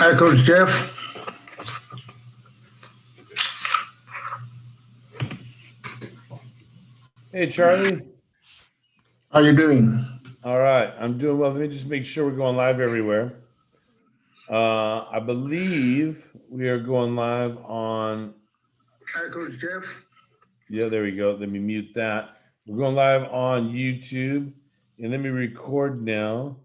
Hi, Coach Jeff. Hey, Charlie. How you doing? All right, I'm doing well. Let me just make sure we're going live everywhere. I believe we are going live on. Hi, Coach Jeff. Yeah, there we go. Let me mute that. We're going live on YouTube, and let me record now.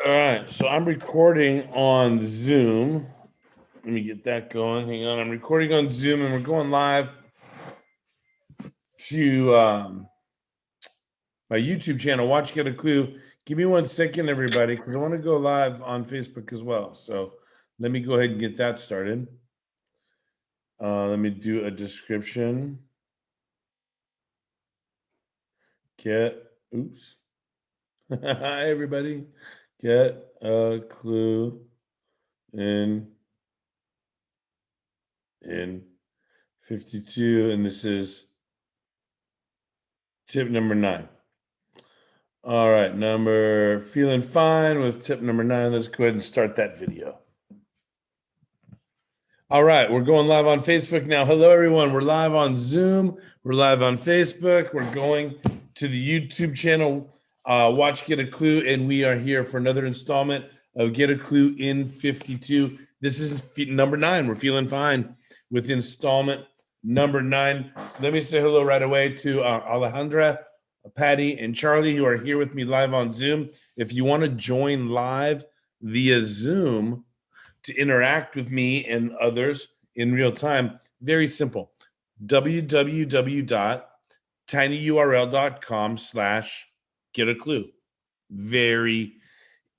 All right, so I'm recording on Zoom. Let me get that going. Hang on, I'm recording on Zoom, and we're going live to my YouTube channel. Watch Get a Clue. Give me 1 second, everybody, because I want to go live on Facebook as well. So let me go ahead and get that started. Let me do a description. Oops. Hi, everybody. Get a clue in 52. And this is tip number 9. All right, feeling fine with tip number 9. Let's go ahead and start that video. All right, we're going live on Facebook now. Hello, everyone. We're live on Zoom. We're live on Facebook. We're going to the YouTube channel, Watch Get a Clue, and we are here for another installment of Get a Clue in 52. This is number 9. We're feeling fine with installment number 9. Let me say hello right away to Alejandra, Patty, and Charlie, who are here with me live on Zoom. If you want to join live via Zoom, to interact with me and others in real time, very simple. www.tinyurl.com/get-a-clue. Very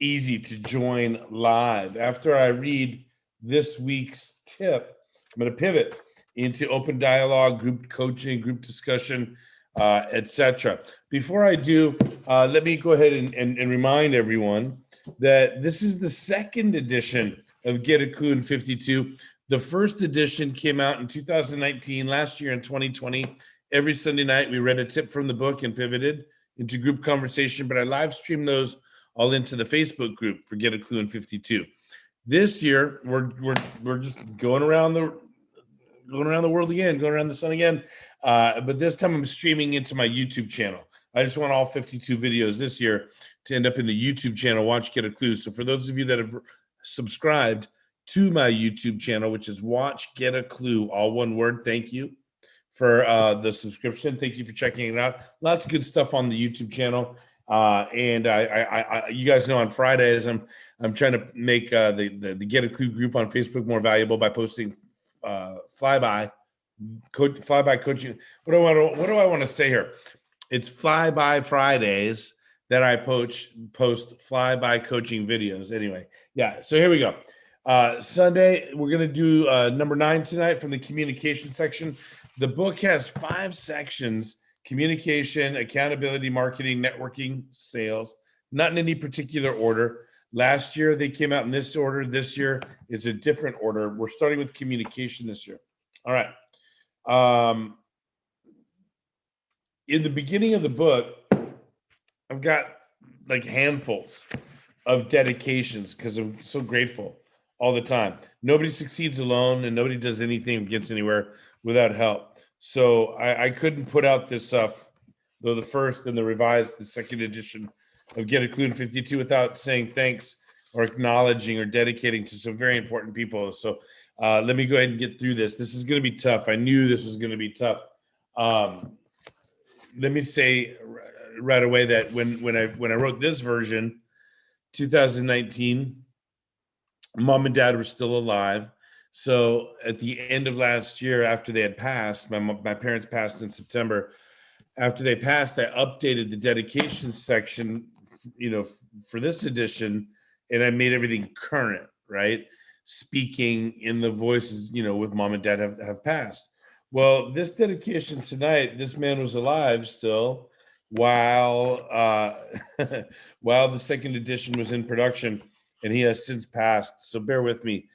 easy to join live. After I read this week's tip, I'm going to pivot into open dialogue, group coaching, group discussion, etc. Before I do, let me go ahead and remind everyone that this is the second edition of Get a Clue in 52. The first edition came out in 2019, last year in 2020. Every Sunday night, we read a tip from the book and pivoted into group conversation, but I live streamed those all into the Facebook group for Get a Clue in 52. This year, we're just going around the world again, going around the sun again. But this time I'm streaming into my YouTube channel. I just want all 52 videos this year to end up in the YouTube channel, Watch Get a Clue. So for those of you that have subscribed to my YouTube channel, which is Watch Get a Clue, all one word, thank you for the subscription. Thank you for checking it out. Lots of good stuff on the YouTube channel. And I you guys know on Fridays, I'm trying to make the Get a Clue group on Facebook more valuable by posting flyby coaching. What do I want to say here? It's flyby Fridays that I post flyby coaching videos. Anyway, yeah. So here we go. Sunday, we're gonna do number 9 tonight from the communication section. The book has 5 sections: communication, accountability, marketing, networking, sales. Not in any particular order. Last year they came out in this order. This year it's a different order. We're starting with communication this year. All right. In the beginning of the book, I've got like handfuls of dedications because I'm so grateful all the time. Nobody succeeds alone, and nobody does anything or gets anywhere without help. So I couldn't put out this stuff, though the first and the second edition of Get a Clue in 52, without saying thanks or acknowledging or dedicating to some very important people. So let me go ahead and get through this. This is going to be tough. I knew this was going to be tough. Let me say right away that when I wrote this version, 2019, mom and dad were still alive. So at the end of last year, after they had passed, my parents passed in September. After they passed, I updated the dedication section, for this edition, and I made everything current, right? Speaking in the voices, with mom and dad have passed. Well, this dedication tonight, this man was alive still while while the second edition was in production, and he has since passed. So bear with me.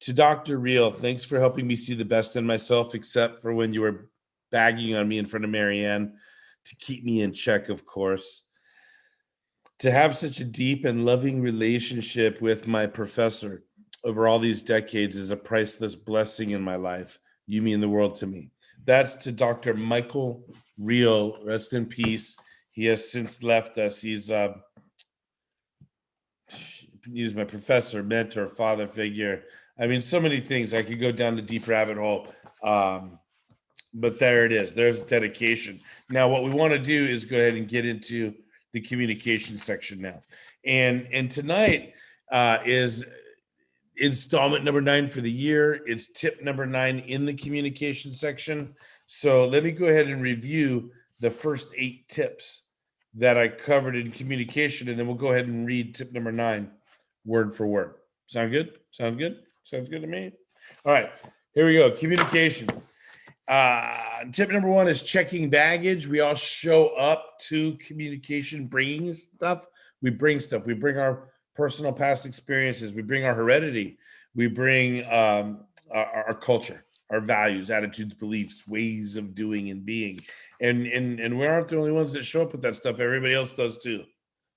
To Dr. Real, thanks for helping me see the best in myself, except for when you were bagging on me in front of Marianne to keep me in check, of course. To have such a deep and loving relationship with my professor over all these decades is a priceless blessing in my life. You mean the world to me. That's to Dr. Michael Reel. Rest in peace. He has since left us. He was my professor, mentor, father figure. I mean, so many things. I could go down the deep rabbit hole. But there it is. There's dedication. Now, what we want to do is go ahead and get into the communication section now. And tonight is installment number 9 for the year. It's tip number 9 in the communication section. So let me go ahead and review the first 8 tips that I covered in communication, and then we'll go ahead and read tip number 9 word for word. Sound good? Sound good? Sounds good to me. All right, here we go. Communication. Tip number 1 is checking baggage. We all show up to communication bringing stuff. We bring stuff. We bring our personal past experiences. We bring our heredity. We bring our culture, our values, attitudes, beliefs, ways of doing and being. And we aren't the only ones that show up with that stuff. Everybody else does too,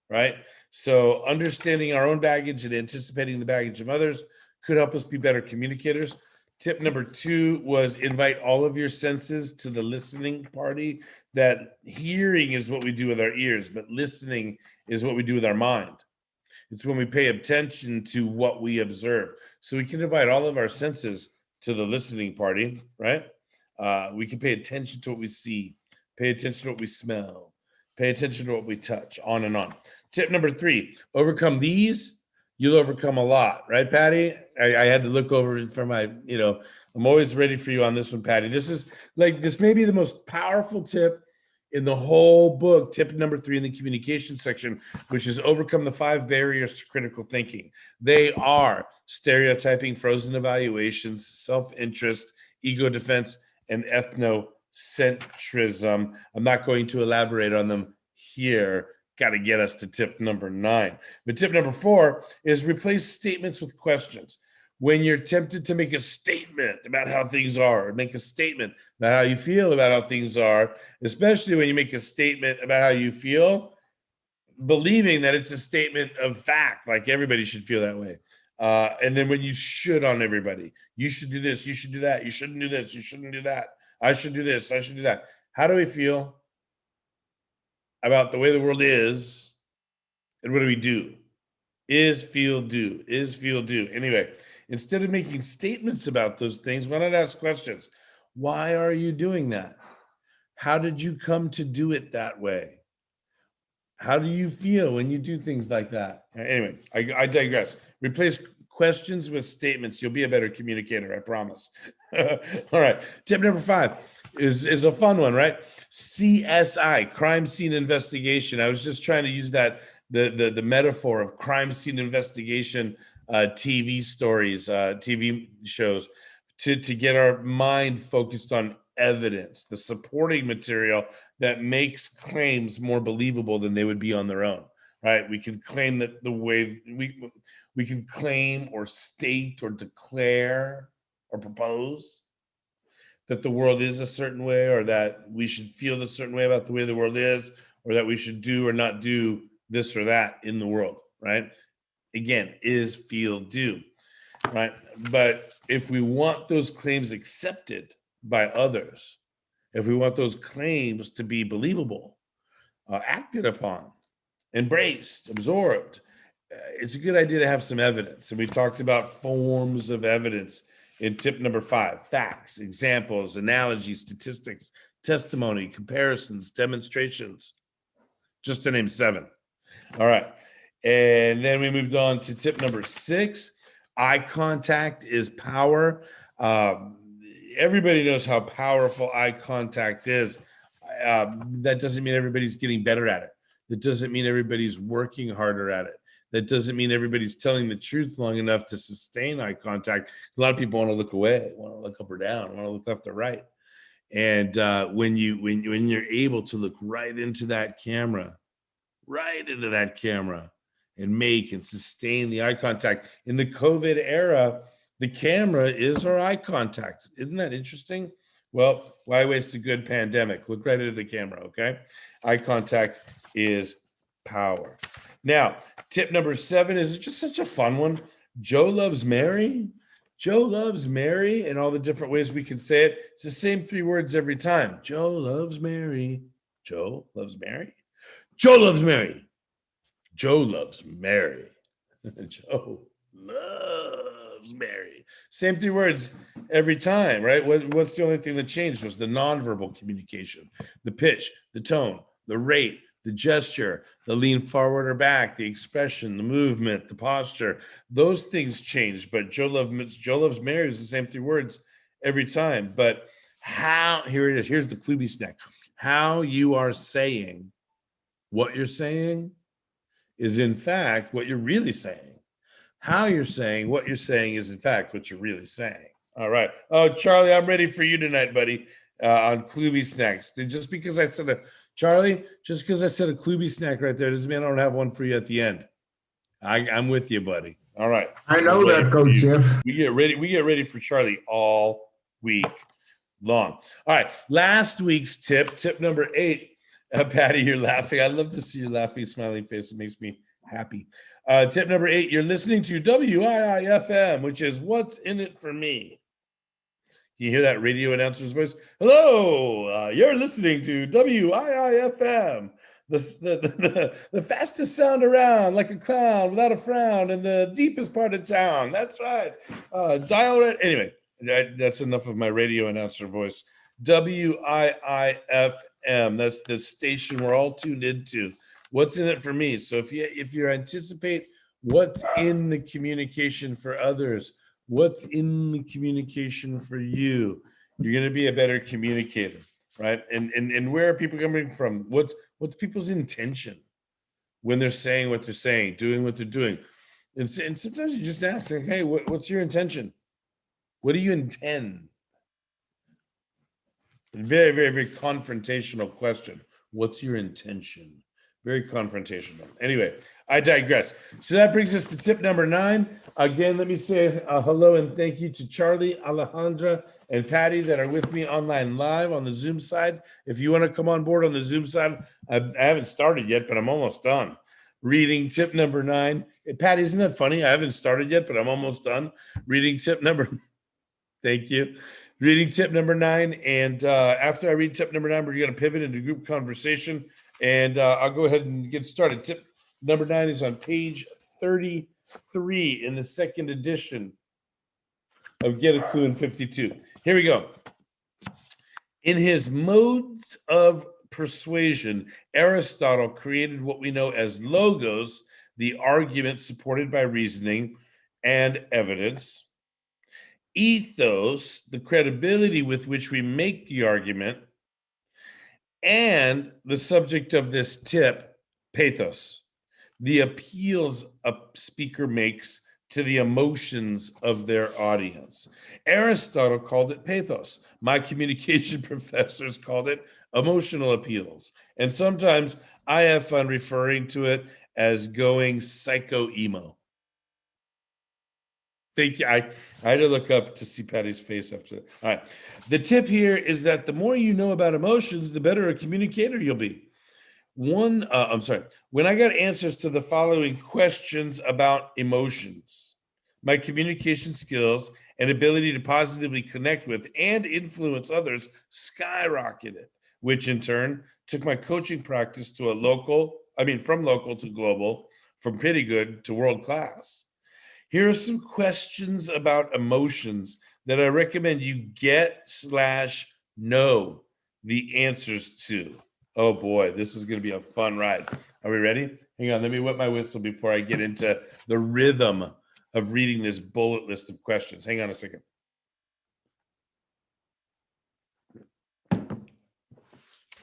right? So understanding our own baggage and anticipating the baggage of others could help us be better communicators. Tip number 2 was invite all of your senses to the listening party. That hearing is what we do with our ears, but listening is what we do with our mind. It's when we pay attention to what we observe. So we can invite all of our senses to the listening party, right? We can pay attention to what we see, pay attention to what we smell, pay attention to what we touch, on and on. Tip number 3, overcome these, you'll overcome a lot, right, Patty? I had to look over for my, I'm always ready for you on this one, Patty. This may be the most powerful tip in the whole book, tip number 3 in the communication section, which is overcome the 5 barriers to critical thinking. They are stereotyping, frozen evaluations, self-interest, ego defense, and ethnocentrism. I'm not going to elaborate on them here. Got to get us to tip number 9. But tip number 4 is replace statements with questions. When you're tempted to make a statement about how things are, make a statement about how you feel about how things are, especially when you make a statement about how you feel, believing that it's a statement of fact, like everybody should feel that way. And then when you should on everybody, you should do this, you should do that, you shouldn't do this, you shouldn't do that, I should do this, I should do that. How do we feel about the way the world is, and what do we do? Is, feel, do. Is, feel, do. Anyway, instead of making statements about those things, why not ask questions? Why are you doing that? How did you come to do it that way? How do you feel when you do things like that? Anyway, I digress. Replace questions with statements. You'll be a better communicator, I promise. All right. Tip number 5 is a fun one, right? CSI, crime scene investigation. I was just trying to use that the metaphor of crime scene investigation TV stories, TV shows, to get our mind focused on evidence, the supporting material that makes claims more believable than they would be on their own, right? We can claim that the way we can claim or state or declare or propose that the world is a certain way, or that we should feel a certain way about the way the world is, or that we should do or not do this or that in the world, right? Again, is, feel, do, right? But if we want those claims accepted by others, if we want those claims to be believable, acted upon, embraced, absorbed, it's a good idea to have some evidence. And we talked about forms of evidence in tip number 5: facts, examples, analogies, statistics, testimony, comparisons, demonstrations, just to name 7. All right. And then we moved on to tip number 6. Eye contact is power. Everybody knows how powerful eye contact is. That doesn't mean everybody's getting better at it. That doesn't mean everybody's working harder at it. That doesn't mean everybody's telling the truth long enough to sustain eye contact. A lot of people want to look away, want to look up or down, want to look left or right. And when you're able to look right into that camera, and make and sustain the eye contact. In the COVID era, the camera is our eye contact. Isn't that interesting? Well, why waste a good pandemic? Look right into the camera, okay? Eye contact is power. Now, tip number 7 is just such a fun one. Joe loves Mary. Joe loves Mary, and all the different ways we can say it. It's the same 3 words every time. Joe loves Mary. Joe loves Mary. Joe loves Mary. Joe loves Mary. Joe loves Mary. Same 3 words every time, right? What's the only thing that changed was the nonverbal communication, the pitch, the tone, the rate, the gesture, the lean forward or back, the expression, the movement, the posture. Those things changed, but Joe loves Mary is the same 3 words every time. But how, here it is. Here's the Kluby snack. How you are saying what you're saying is in fact what you're really saying. How you're saying what you're saying is in fact what you're really saying. All right. Oh, Charlie, I'm ready for you tonight, buddy. On Kluby snacks. Just because I said a Kluby snack right there doesn't mean I don't have one for you at the end. I'm with you, buddy. All right. I know that, Coach Jeff. We get ready for Charlie all week long. All right. Last week's tip number 8. Patty, you're laughing. I love to see your laughing, smiling face. It makes me happy. Tip number 8, you're listening to WIIFM, which is What's in It for Me. You hear that radio announcer's voice? Hello, you're listening to WIIFM, the fastest sound around, like a clown without a frown in the deepest part of town. That's right. Dial right. Anyway, that's enough of my radio announcer voice. WIIFM. That's the station we're all tuned into. What's in it for me? So if you anticipate what's in the communication for others, what's in the communication for you, you're going to be a better communicator, right? And where are people coming from? What's people's intention when they're saying what they're saying, doing what they're doing? And sometimes you just ask, like, hey, what's your intention? What do you intend? Very, very, very confrontational question. What's your intention? Very confrontational. Anyway, I digress. So that brings us to tip number 9. Again, let me say hello and thank you to Charlie, Alejandra, and Patty that are with me online live on the Zoom side. If you want to come on board on the Zoom side, I haven't started yet, but I'm almost done. Reading tip number 9. Hey, Patty, isn't that funny? I haven't started yet, but I'm almost done. Reading tip number. Thank you. Reading tip number 9. And after I read tip number 9, we're going to pivot into group conversation. And I'll go ahead and get started. Tip number 9 is on page 33 in the second edition of Get a Klu in 52. Here we go. In his Modes of Persuasion, Aristotle created what we know as logos, the argument supported by reasoning and evidence. Ethos, the credibility with which we make the argument. And the subject of this tip, pathos, the appeals a speaker makes to the emotions of their audience. Aristotle called it pathos. My communication professors called it emotional appeals. And sometimes I have fun referring to it as going psycho-emo. Thank you. I had to look up to see Patty's face after that. All right. The tip here is that the more you know about emotions, the better a communicator you'll be. When I got answers to the following questions about emotions, my communication skills and ability to positively connect with and influence others skyrocketed, which in turn took my coaching practice to from local to global, from pretty good to world class. Here are some questions about emotions that I recommend you get/know the answers to. Oh boy, this is going to be a fun ride. Are we ready? Hang on, let me wet my whistle before I get into the rhythm of reading this bullet list of questions. Hang on a second.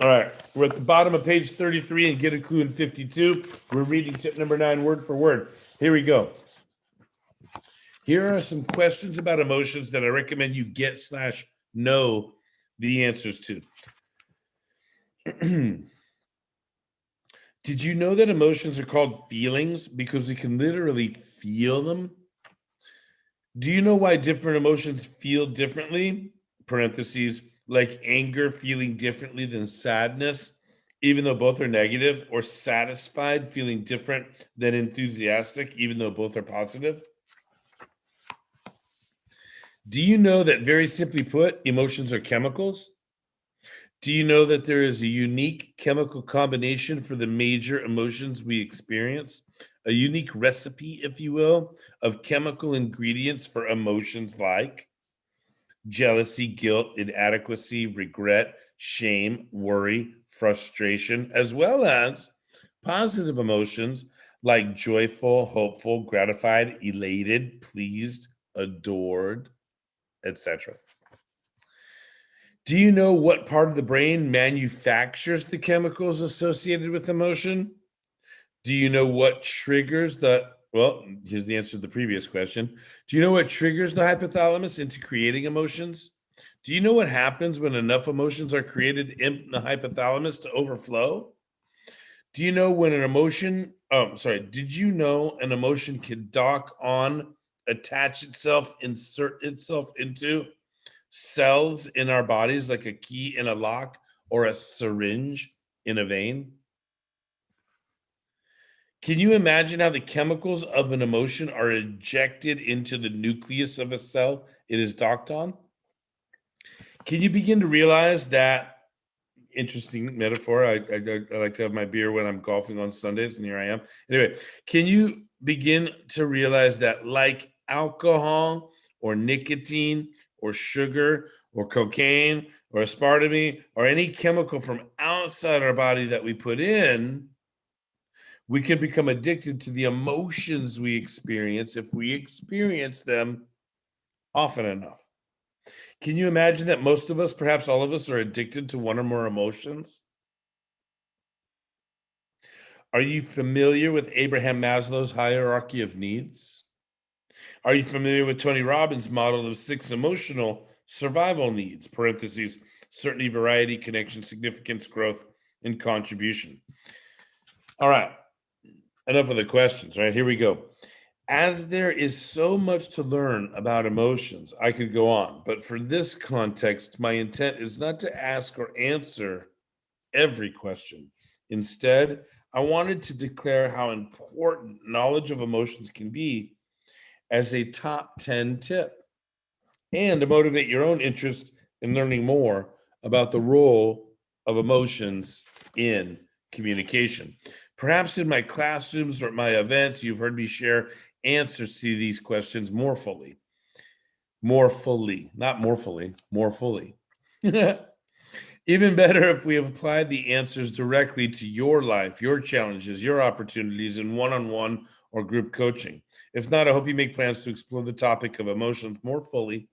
All right, we're at the bottom of page 33 and Get a Klu in 52. We're reading tip number 9 word for word. Here we go. Here are some questions about emotions that I recommend you get/know the answers to. Did you know that emotions are called feelings because we can literally feel them? Do you know why different emotions feel differently? Parentheses, like anger feeling differently than sadness, even though both are negative, or satisfied, feeling different than enthusiastic, even though both are positive? Do you know that, very simply put, emotions are chemicals? Do you know that there is a unique chemical combination for the major emotions we experience? A unique recipe, if you will, of chemical ingredients for emotions like jealousy, guilt, inadequacy, regret, shame, worry, frustration, as well as positive emotions like joyful, hopeful, gratified, elated, pleased, adored, etc. Do you know what part of the brain manufactures the chemicals associated with emotion? Do you know what triggers well, here's the answer to the previous question. Do you know what triggers the hypothalamus into creating emotions? Do you know what happens when enough emotions are created in the hypothalamus to overflow? Do you know when an emotion, did you know an emotion can dock on, attach itself, insert itself into cells in our bodies like a key in a lock or a syringe in a vein? Can you imagine how the chemicals of an emotion are ejected into the nucleus of a cell it is docked on? Can you begin to realize that? Interesting metaphor. I like to have my beer when I'm golfing on Sundays, and here I am. Anyway, can you begin to realize that, like alcohol or nicotine or sugar or cocaine or aspartame or any chemical from outside our body that we put in, we can become addicted to the emotions we experience if we experience them often enough? Can you imagine that most of us, perhaps all of us, are addicted to one or more emotions? Are you familiar with Abraham Maslow's hierarchy of needs? Are you familiar with Tony Robbins' model of 6 emotional survival needs, parentheses, certainty, variety, connection, significance, growth, and contribution? All right, enough of the questions, right? Here we go. As there is so much to learn about emotions, I could go on, but for this context, my intent is not to ask or answer every question. Instead, I wanted to declare how important knowledge of emotions can be as a top 10 tip, and to motivate your own interest in learning more about the role of emotions in communication. Perhaps in my classrooms or at my events, you've heard me share answers to these questions more fully. More fully, not more fully, more fully. Even better if we have applied the answers directly to your life, your challenges, your opportunities in one-on-one or group coaching. If not, I hope you make plans to explore the topic of emotions more fully,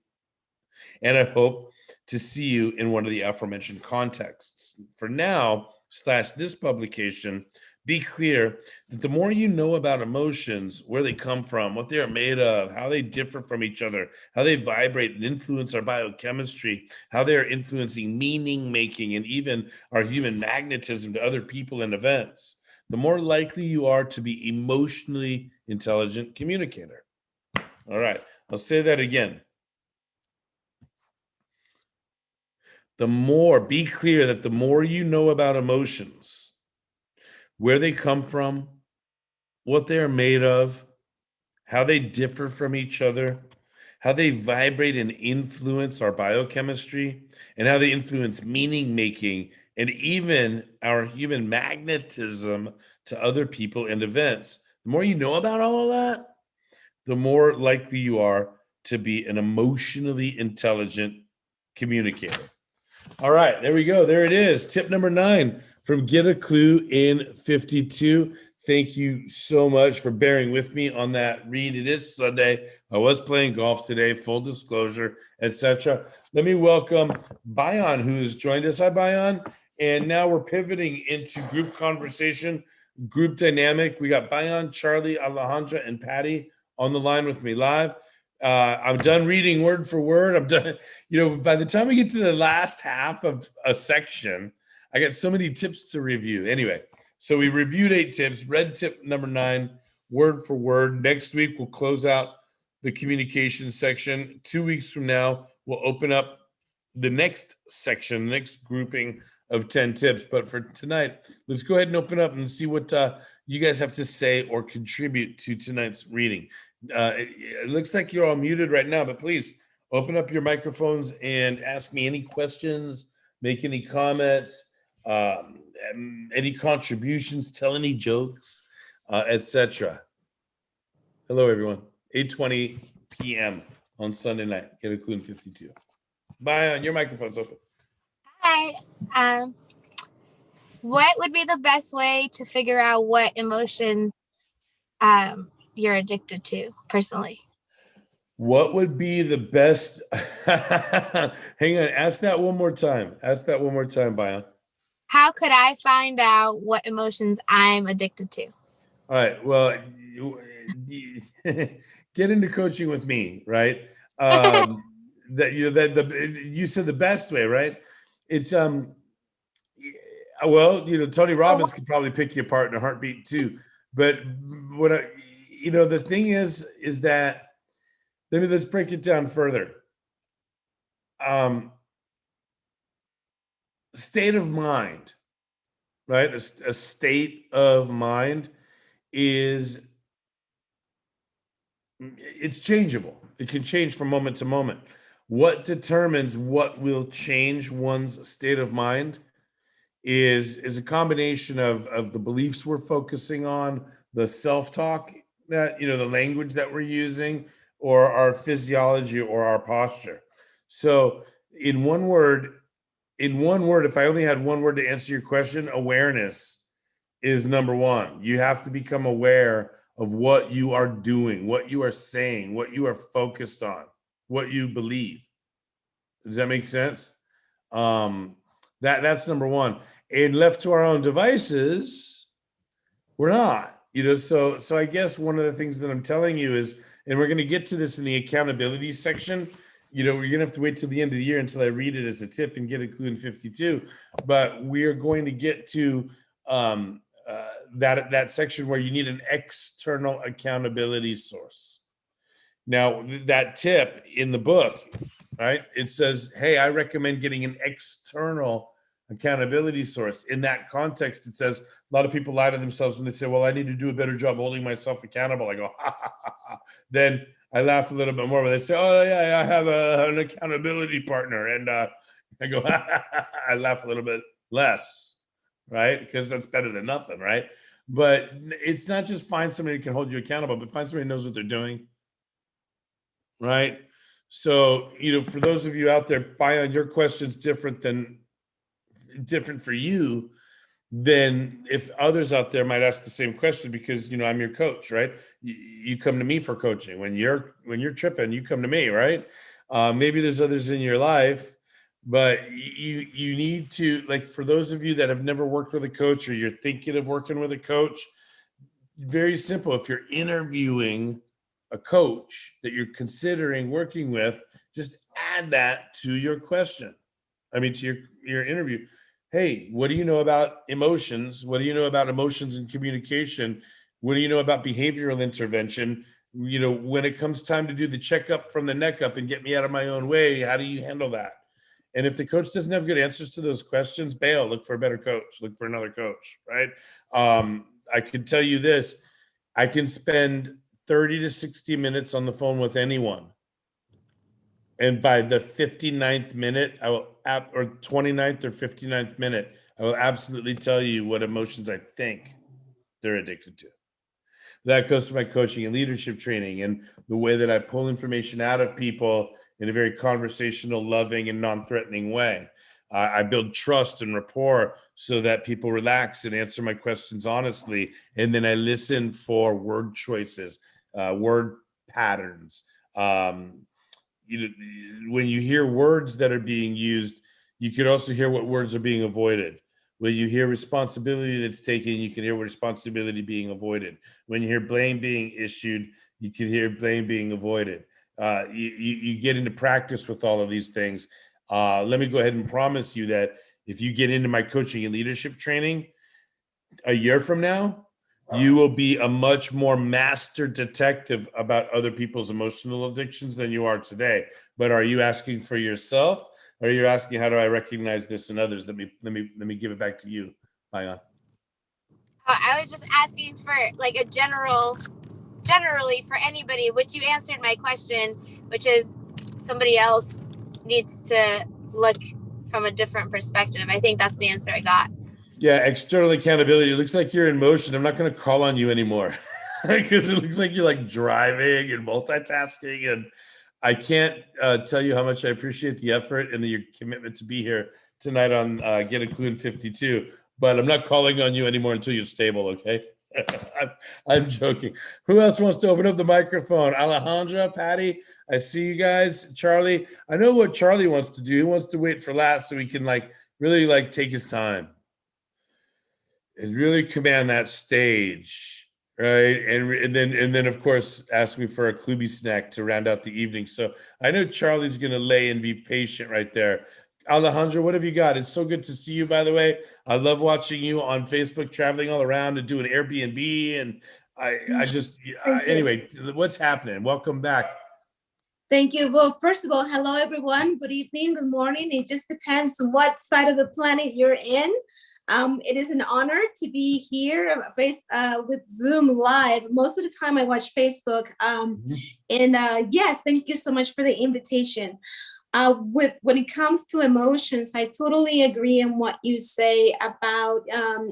and I hope to see you in one of the aforementioned contexts. For now, slash this publication, be clear that the more you know about emotions, where they come from, what they are made of, how they differ from each other, how they vibrate and influence our biochemistry, how they are influencing meaning making, and even our human magnetism to other people and events, the more likely you are to be emotionally intelligent communicator. All right, I'll say that again. Be clear that the more you know about emotions, where they come from, what they are made of, how they differ from each other, how they vibrate and influence our biochemistry, and how they influence meaning making and even our human magnetism to other people and events. The more you know about all of that, the more likely you are to be an emotionally intelligent communicator. All right, there we go. There it is. Tip number 9 from Get a Clue in 52. Thank you so much for bearing with me on that read. It is Sunday. I was playing golf today, full disclosure, etc. Let me welcome Bayan, who has joined us. Hi, Bayan. And now we're pivoting into group conversation, group dynamic. We got Bayan, Charlie, Alejandra, and Patty on the line with me live. I'm done reading word for word. I'm done. By the time we get to the last half of a section, I got so many tips to review. Anyway, so we reviewed 8 tips, read tip number 9, word for word. Next week, we'll close out the communication section. 2 weeks from now, we'll open up the next section, next grouping of 10 tips. But for tonight, let's go ahead and open up and see what you guys have to say or contribute to tonight's reading. It looks like you're all muted right now, but please open up your microphones and ask me any questions, make any comments, any contributions, tell any jokes, etc. Hello, everyone. 8:20 p.m. on Sunday night. Get a Clue in 52. Bayan, your microphone's open. Hi. What would be the best way to figure out what emotion you're addicted to personally? What would be the best? Hang on. Ask that one more time. Ask that one more time, Bayan. How could I find out what emotions I'm addicted to? All right. Well, get into coaching with me, right? That you said the best way, right? It's well, Tony Robbins could probably pick you apart in a heartbeat too. But the thing is that let's break it down further. State of mind, right? A state of mind it's changeable. It can change from moment to moment. What determines what will change one's state of mind is a combination of the beliefs we're focusing on, the self-talk that, the language that we're using, or our physiology or our posture. So in one word, if I only had one word to answer your question, awareness is number one. You have to become aware of what you are doing, what you are saying, what you are focused on, what you believe. Does that make sense? That's number one. And left to our own devices, we're not. So I guess one of the things that I'm telling you is, and we're going to get to this in the accountability section. We're going to have to wait till the end of the year until I read it as a tip and get a clue in 52. But we are going to get to that section where you need an external accountability source. Now, that tip in the book, right? It says, hey, I recommend getting an external accountability source. In that context, it says a lot of people lie to themselves when they say, well, I need to do a better job holding myself accountable. I go, ha, ha, ha, ha. Then I laugh a little bit more when they say, oh, yeah, I have an accountability partner. And I go, ha, ha, ha, ha. I laugh a little bit less, right? Because that's better than nothing, right? But it's not just find somebody who can hold you accountable, but find somebody who knows what they're doing, right? So, for those of you out there, Bayan, your question's different for you than if others out there might ask the same question, because, I'm your coach, right? You come to me for coaching. When you're tripping, you come to me, right? Maybe there's others in your life, but you need to, like, for those of you that have never worked with a coach or you're thinking of working with a coach, very simple. If you're interviewing a coach that you're considering working with, just add that to your question. To your interview. Hey, what do you know about emotions? What do you know about emotions and communication? What do you know about behavioral intervention? When it comes time to do the checkup from the neck up and get me out of my own way, how do you handle that? And if the coach doesn't have good answers to those questions, bail, look for a better coach, look for another coach, right? I can tell you this, I can spend 30 to 60 minutes on the phone with anyone. And by the 59th minute, or 29th or 59th minute, I will absolutely tell you what emotions I think they're addicted to. That goes to my coaching and leadership training and the way that I pull information out of people in a very conversational, loving, and non-threatening way. I build trust and rapport so that people relax and answer my questions honestly. And then I listen for word choices, word patterns. When you hear words that are being used, you could also hear what words are being avoided. When you hear responsibility that's taken, you can hear what responsibility being avoided. When you hear blame being issued, you can hear blame being avoided. You get into practice with all of these things. Let me go ahead and promise you that if you get into my coaching and leadership training a year from now, you will be a much more master detective about other people's emotional addictions than you are today. But are you asking for yourself? or you're asking how do I recognize this in others? Let me give it back to you, Mayan. I was just asking for like a generally for anybody, which you answered my question, which is somebody else needs to look from a different perspective. I think that's the answer I got. Yeah, external accountability. It looks like you're in motion. I'm not going to call on you anymore because it looks like you're like driving and multitasking. And I can't tell you how much I appreciate the effort and your commitment to be here tonight on Get a Clue in 52. But I'm not calling on you anymore until you're stable, okay? I'm joking. Who else wants to open up the microphone? Alejandra, Patty, I see you guys. Charlie, I know what Charlie wants to do. He wants to wait for last so he can like really like take his time and really command that stage, right? And then of course ask me for a Kluby snack to round out the evening. So I know Charlie's going to lay and be patient right there. Alejandro, what have you got? It's so good to see you, by the way. I love watching you on Facebook, traveling all around and doing Airbnb. And I just, anyway, what's happening? Welcome back. Thank you. Well, first of all, hello, everyone. Good evening, good morning. It just depends what side of the planet you're in. It is an honor to be here with Zoom Live. Most of the time I watch Facebook. Yes, thank you so much for the invitation. When it comes to emotions, I totally agree on what you say about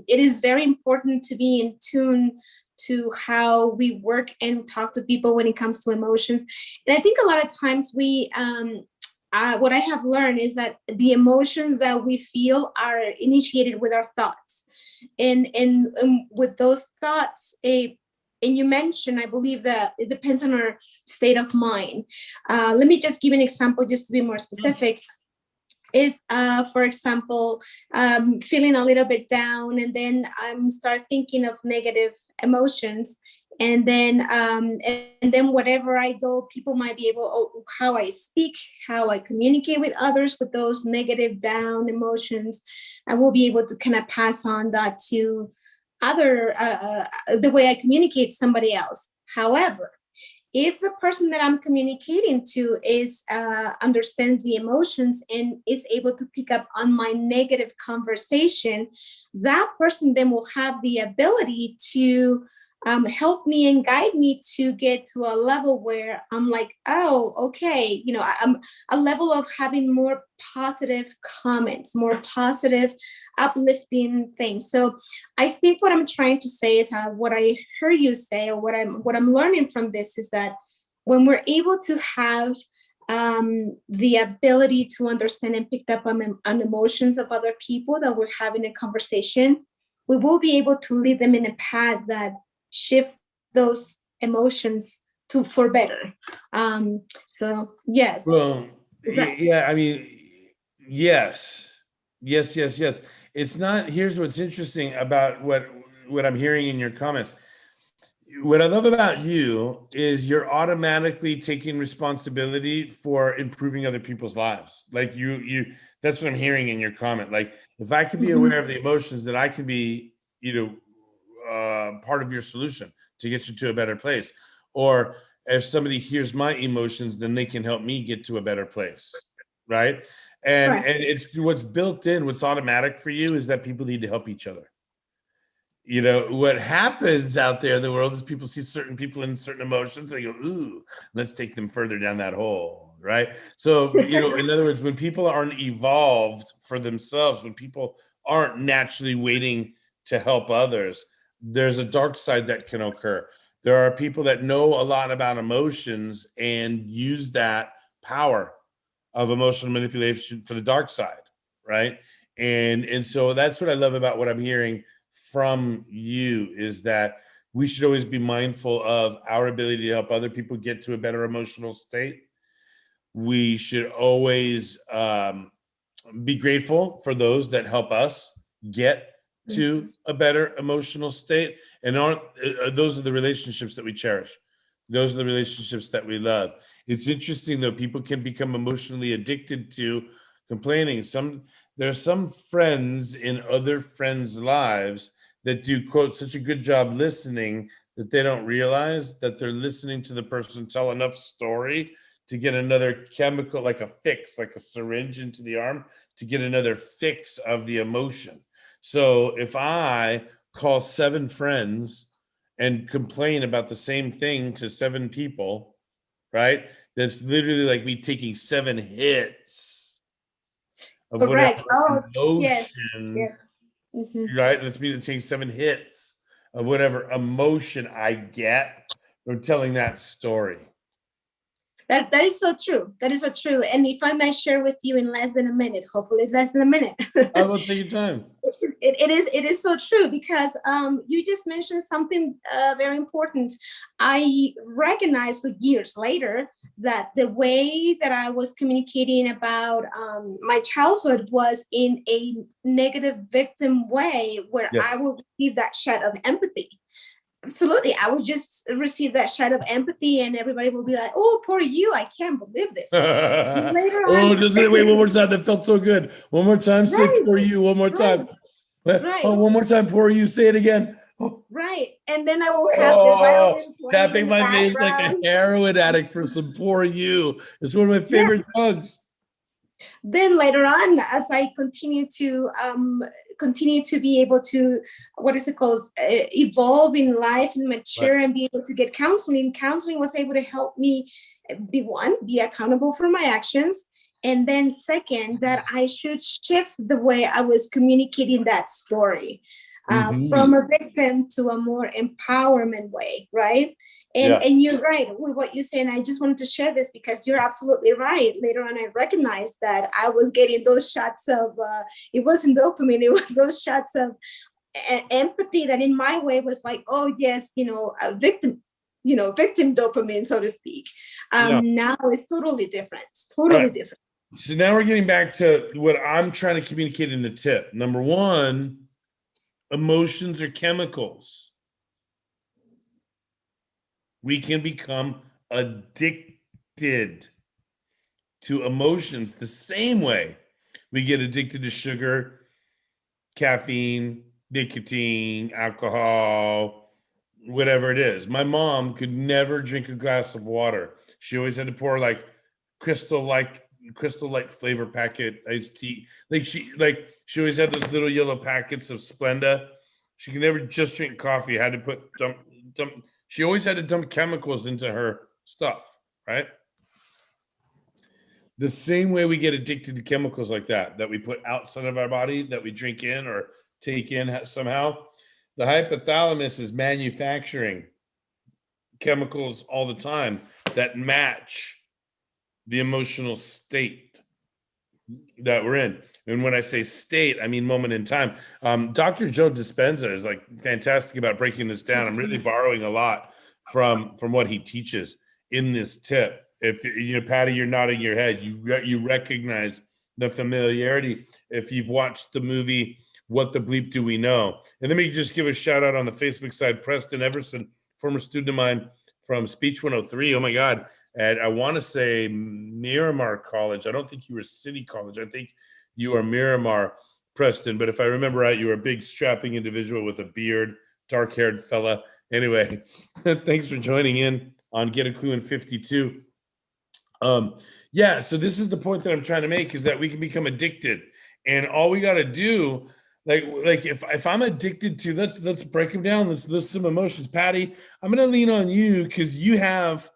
it is very important to be in tune to how we work and talk to people when it comes to emotions. And I think a lot of times what I have learned is that the emotions that we feel are initiated with our thoughts. And with those thoughts, and you mentioned, I believe that it depends on our state of mind. Let me just give an example just to be more specific. Is for example, feeling a little bit down, and then start thinking of negative emotions, and then whatever I go, people might be able, how I speak, how I communicate with others with those negative down emotions, I will be able to kind of pass on that to other the way I communicate to somebody else. However, if the person that I'm communicating to is understands the emotions and is able to pick up on my negative conversation, that person then will have the ability to help me and guide me to get to a level where I'm like, oh, okay, I'm a level of having more positive comments, more positive, uplifting things. So I think what I'm trying to say is what I heard you say, or what I'm learning from this is that when we're able to have the ability to understand and pick up on emotions of other people that we're having a conversation, we will be able to lead them in a path that shift those emotions for better. So yes. Well, yeah, I mean, yes. It's not, here's what's interesting about what I'm hearing in your comments. What I love about you is you're automatically taking responsibility for improving other people's lives. Like you that's what I'm hearing in your comment. Like, if I can be aware of the emotions, that I can be, part of your solution to get you to a better place. Or if somebody hears my emotions, then they can help me get to a better place, right? And it's what's built in, what's automatic for you is that people need to help each other. What happens out there in the world is people see certain people in certain emotions, they go, ooh, let's take them further down that hole, right? So, in other words, when people aren't evolved for themselves, when people aren't naturally waiting to help others, there's a dark side that can occur. There are people that know a lot about emotions and use that power of emotional manipulation for the dark side, right? And so that's what I love about what I'm hearing from you, is that we should always be mindful of our ability to help other people get to a better emotional state. We should always be grateful for those that help us get to a better emotional state. And those are the relationships that we cherish. Those are the relationships that we love. It's interesting, though, people can become emotionally addicted to complaining. There's some friends in other friends' lives that do, quote, such a good job listening that they don't realize that they're listening to the person tell enough story to get another chemical, like a fix, like a syringe into the arm to get another fix of the emotion. So if I call 7 friends and complain about the same thing to 7 people, right? That's literally like me taking 7 hits of Correct. whatever Oh, yes. emotion, Yes. Mhm. right? That's me taking 7 hits of whatever emotion I get from telling that story. That is so true. That is so true. And if I may share with you in less than a minute, hopefully less than a minute. I will take your time. It is so true because you just mentioned something very important. I recognized years later that the way that I was communicating about my childhood was in a negative victim way, where Yeah. I would receive that shot of empathy. Absolutely. I would just receive that shot of empathy, and everybody will be like, oh, poor you. I can't believe this. Later Oh, on, doesn't it? Wait, one more time. That felt so good. One more time. Say right, poor you. One more time. right, Oh, one more time. Poor you. Say it again. Oh, right. And then I will have the violin playing tapping in the my face like a background. heroin addict for some poor you. It's one of my favorite Yes. drugs. Then later on, as I continue to be able to, what is it called, evolve in life and mature, Right. and be able to get counseling. Counseling was able to help me be accountable for my actions, and then second, that I should shift the way I was communicating that story. Mhm. From a victim to a more empowerment way, right? And Yeah. and you're right with what you say, and I just wanted to share this because you're absolutely right. Later on, I recognized that I was getting those shots of it wasn't dopamine, it was those shots of empathy that in my way was like, oh yes, a victim, victim dopamine, so to speak. Yeah. Now it's totally different. Right. Different. So now we're getting back to what I'm trying to communicate in the tip. Number 1, emotions are chemicals. We can become addicted to emotions the same way we get addicted to sugar, caffeine, nicotine, alcohol, whatever it is. My mom could never drink a glass of water. She always had to pour like crystal light flavor packet iced tea. She always had those little yellow packets of Splenda. She could never just drink coffee. Had to put dump. She always had to dump chemicals into her stuff, right? The same way we get addicted to chemicals like that we put outside of our body, that we drink in or take in somehow. The hypothalamus is manufacturing chemicals all the time that match the emotional state that we're in. And when I say state, I mean moment in time. Dr. Joe Dispenza is like fantastic about breaking this down. I'm really borrowing a lot from what he teaches in this tip. If Patty, you're nodding your head, you recognize the familiarity if you've watched the movie What the Bleep Do We Know. And let me just give a shout out on the Facebook side. Preston Everson, former student of mine from Speech 103. Oh my God. At, I want to say, Miramar College. I don't think you were City College. I think you are Miramar, Preston. But if I remember right, you were a big strapping individual with a beard, dark-haired fella. Anyway, thanks for joining in on Get a Clue in 52. Yeah, so this is the point that I'm trying to make, is that we can become addicted. And all we got to do, like if I'm addicted to, let's break them down. Let's list some emotions. Patty, I'm going to lean on you because you have...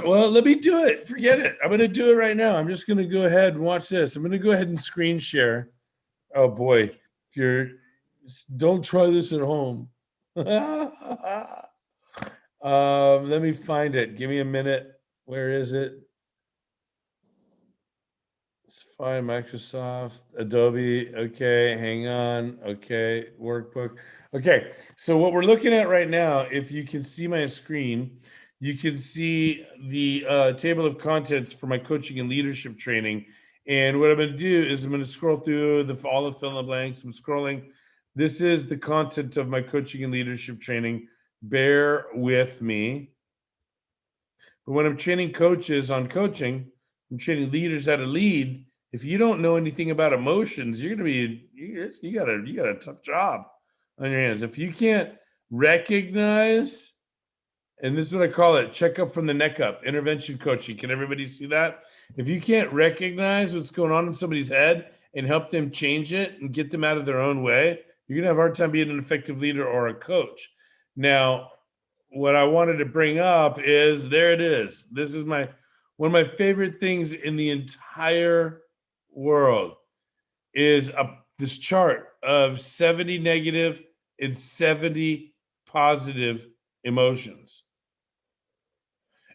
Well, let me do it. Forget it. I'm going to do it right now. I'm just going to go ahead and watch this. I'm going to go ahead and screen share. Oh boy. Don't try this at home. Let me find it. Give me a minute. Where is it? Let's find Microsoft, Adobe. Okay, hang on. Okay, workbook. Okay, so what we're looking at right now, if you can see my screen, you can see the table of contents for my coaching and leadership training. And what I'm going to do is I'm going to scroll through all the fill in the blanks. I'm scrolling. This is the content of my coaching and leadership training. Bear with me. But when I'm training coaches on coaching, I'm training leaders how to lead. If you don't know anything about emotions, you're going to be, you got a tough job on your hands. If you can't recognize And this is what I call it, check up from the neck up, intervention coaching. Can everybody see that? If you can't recognize what's going on in somebody's head and help them change it and get them out of their own way, you're going to have a hard time being an effective leader or a coach. Now, what I wanted to bring up is, there it is. This is one of my favorite things in the entire world is this chart of 70 negative and 70 positive emotions.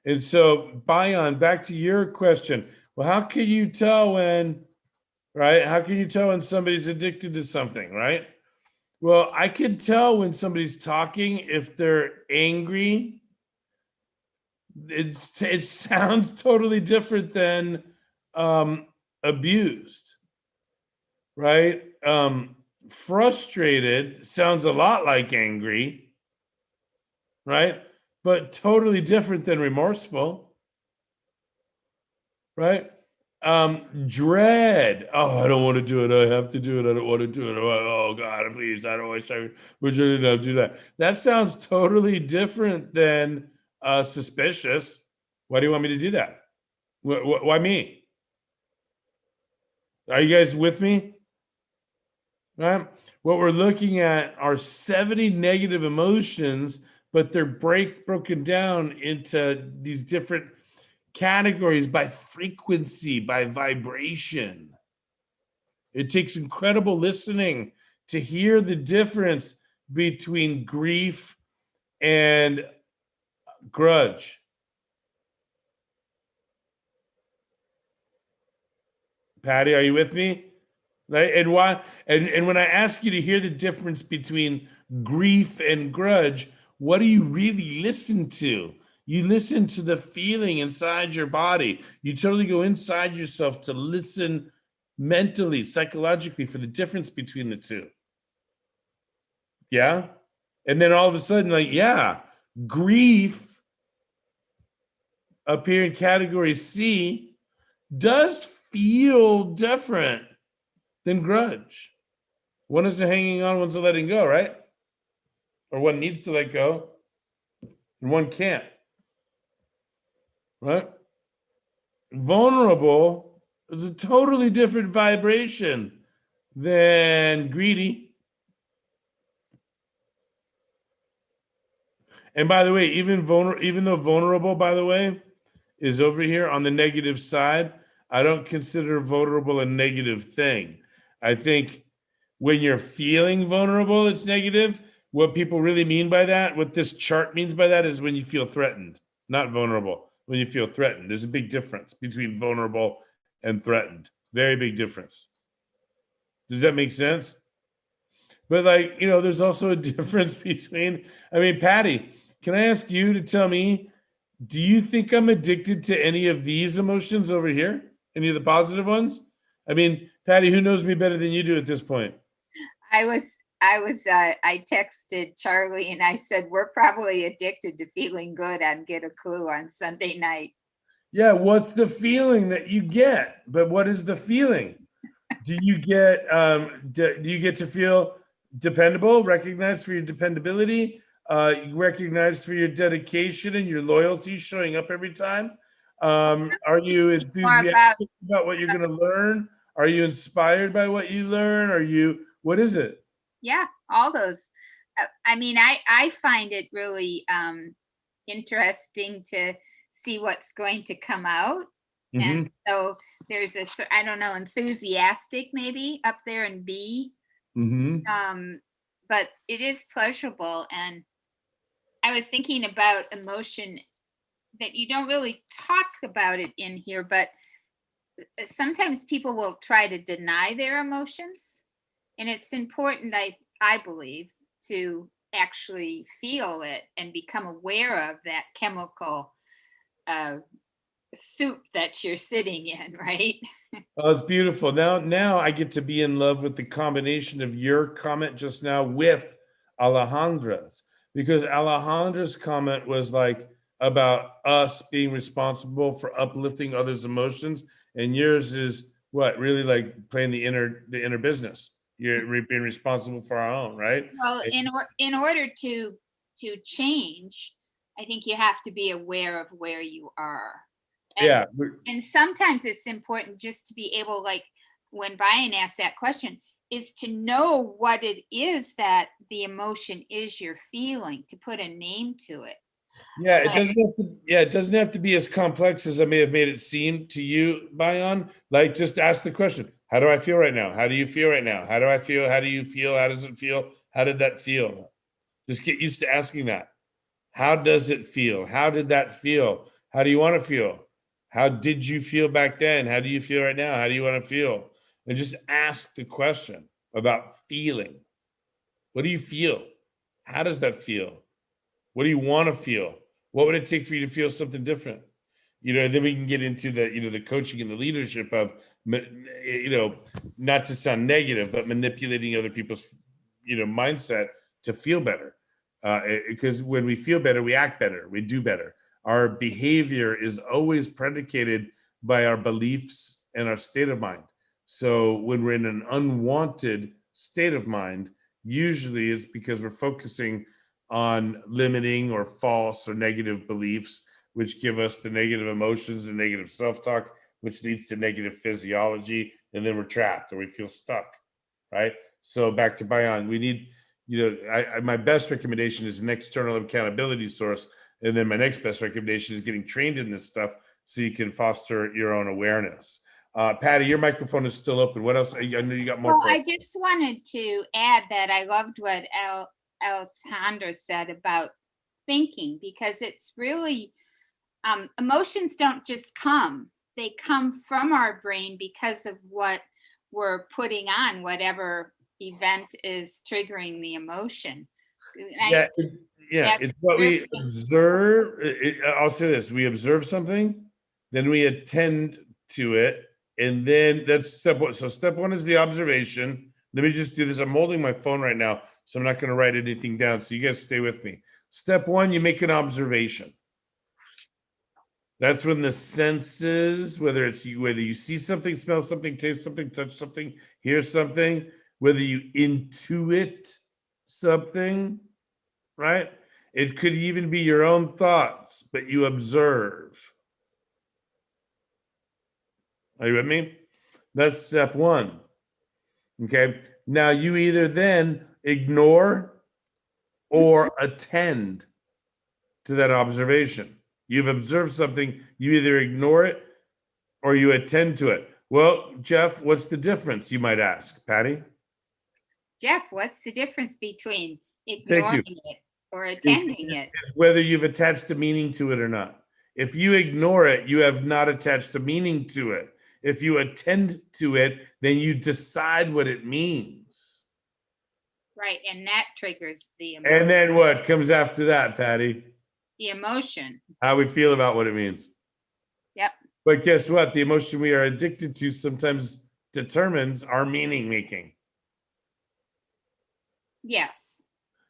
And so, Bayan, back to your question. Well, how can you tell when, right? How can you tell when somebody's addicted to something, right? Well, I can tell when somebody's talking if they're angry. It sounds totally different than abused, right? Frustrated sounds a lot like angry, right? But totally different than remorseful, right? Dread. Oh, I don't want to do it. I have to do it. I don't want to do it. Oh God, please. I don't wish I didn't have to do that. That sounds totally different than suspicious. Why do you want me to do that? Why me? Are you guys with me? Right? What we're looking at are 70 negative emotions, but they're broken down into these different categories by frequency, by vibration. It takes incredible listening to hear the difference between grief and grudge. Patty, are you with me? Right? And why? And when I ask you to hear the difference between grief and grudge, what do you really listen to? You listen to the feeling inside your body. You totally go inside yourself to listen mentally, psychologically for the difference between the two. Yeah? And then all of a sudden, like, yeah, grief up here in category C does feel different than grudge. One is a hanging on, one's a letting go, right? Or one needs to let go, and one can't. Right? Vulnerable is a totally different vibration than greedy. And by the way, even though vulnerable, by the way, is over here on the negative side, I don't consider vulnerable a negative thing. I think when you're feeling vulnerable, it's negative. What people really mean by that, what this chart means by that, is when you feel threatened, not vulnerable. When you feel threatened, there's a big difference between vulnerable and threatened. Very big difference. Does that make sense? But like, there's also a difference between, Patty, can I ask you to tell me, do you think I'm addicted to any of these emotions over here? Any of the positive ones? Patty, who knows me better than you do at this point? I texted Charlie and I said, we're probably addicted to feeling good on Get a Clue on Sunday night. Yeah, what's the feeling that you get? But what is the feeling? Do you get to feel dependable, recognized for your dependability, recognized for your dedication and your loyalty, showing up every time? Are you enthusiastic about what you're going to learn? Are you inspired by what you learn? What is it? Yeah, all those. I find it really interesting to see what's going to come out. Mm-hmm. And so there's enthusiastic maybe up there in B. Mm-hmm. But it is pleasurable. And I was thinking about emotion that you don't really talk about it in here, but sometimes people will try to deny their emotions. And it's important, I believe, to actually feel it and become aware of that chemical soup that you're sitting in, right? Oh, it's beautiful. Now I get to be in love with the combination of your comment just now with Alejandra's, because Alejandra's comment was like about us being responsible for uplifting others' emotions, and yours is what, really like playing the inner business. You're being responsible for our own, right? Well, in order to change, I think you have to be aware of where you are. And, Yeah. and sometimes it's important just to be able, like when Brian asked that question, is to know what it is that the emotion is you're feeling, to put a name to it. Yeah, it doesn't have to, yeah, it doesn't have to be as complex as I may have made it seem to you, Bayan. Like, just ask the question, how do I feel right now? How do you feel right now? How do I feel? How do you feel? How does it feel? How did that feel? Just get used to asking that. How does it feel? How did that feel? How do you want to feel? How did you feel back then? How do you feel right now? How do you want to feel? And just ask the question about feeling. What do you feel? How does that feel? What do you want to feel? What would it take for you to feel something different? Then we can get into the coaching and the leadership of, not to sound negative, but manipulating other people's, mindset to feel better. Because when we feel better, we act better, we do better. Our behavior is always predicated by our beliefs and our state of mind. So when we're in an unwanted state of mind, usually it's because we're focusing on limiting or false or negative beliefs, which give us the negative emotions and negative self-talk, which leads to negative physiology, and then we're trapped or we feel stuck, right? So back to Bayan, we need, my best recommendation is an external accountability source, and then my next best recommendation is getting trained in this stuff so you can foster your own awareness. Patty, your microphone is still open. What else? I know you got more. Well, I just wanted to add that I loved what Alexander said about thinking, because it's really, emotions don't just come, they come from our brain because of what we're putting on, whatever event is triggering the emotion. It's what we observe. I'll say this: we observe something, then we attend to it, and then that's step one. So step one is the observation. Let me just do this. I'm holding my phone right now, so I'm not going to write anything down. So you guys stay with me. Step one, you make an observation. That's when the senses, whether you see something, smell something, taste something, touch something, hear something, whether you intuit something, right? It could even be your own thoughts, but you observe. Are you with me? That's step one. Okay. Now you either then ignore or attend to that observation. You've observed something, you either ignore it or you attend to it. Well, Jeff, what's the difference, you might ask, Patty? Jeff, what's the difference between ignoring it or attending it? Whether you've attached a meaning to it or not. If you ignore it, you have not attached a meaning to it. If you attend to it, then you decide what it means. Right, and that triggers the emotion. And then what comes after that, Patty? The emotion. How we feel about what it means. Yep. But guess what? The emotion we are addicted to sometimes determines our meaning making. Yes.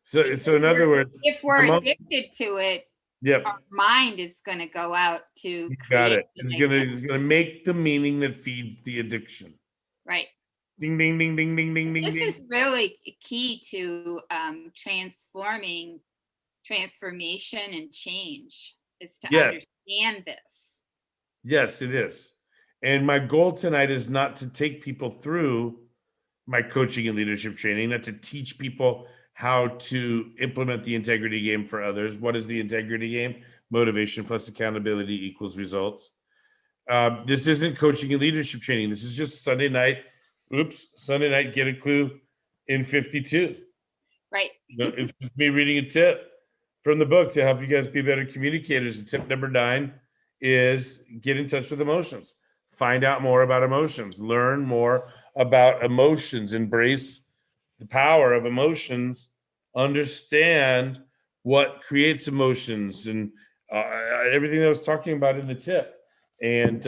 So in other words, if we're addicted to it, yep, our mind is going to go out to create. Got it. It's gonna make the meaning that feeds the addiction. Right. Ding ding ding ding ding ding ding. This is really key to transformation and change, is to understand this. Yes, it is. And my goal tonight is not to take people through my coaching and leadership training, not to teach people how to implement the integrity game for others. What is the integrity game? Motivation plus accountability equals results. This isn't coaching and leadership training. This is just Sunday night. Sunday night, get a clue in 52. Right. It's just me reading a tip from the book to help you guys be better communicators. And tip number 9 is get in touch with emotions. Find out more about emotions. Learn more about emotions. Embrace the power of emotions. Understand what creates emotions and everything that I was talking about in the tip. And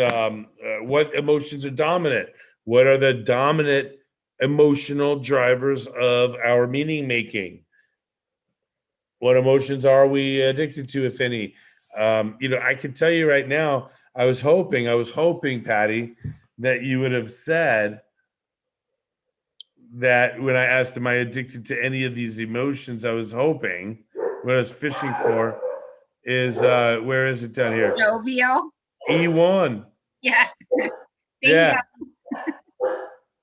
what emotions are dominant. What are the dominant emotional drivers of our meaning making? What emotions are we addicted to, if any? I can tell you right now, I was hoping, Patty, that you would have said that when I asked, am I addicted to any of these emotions, I was hoping, what I was fishing for is where is it down here? Jovial. E1. Yeah. Yeah.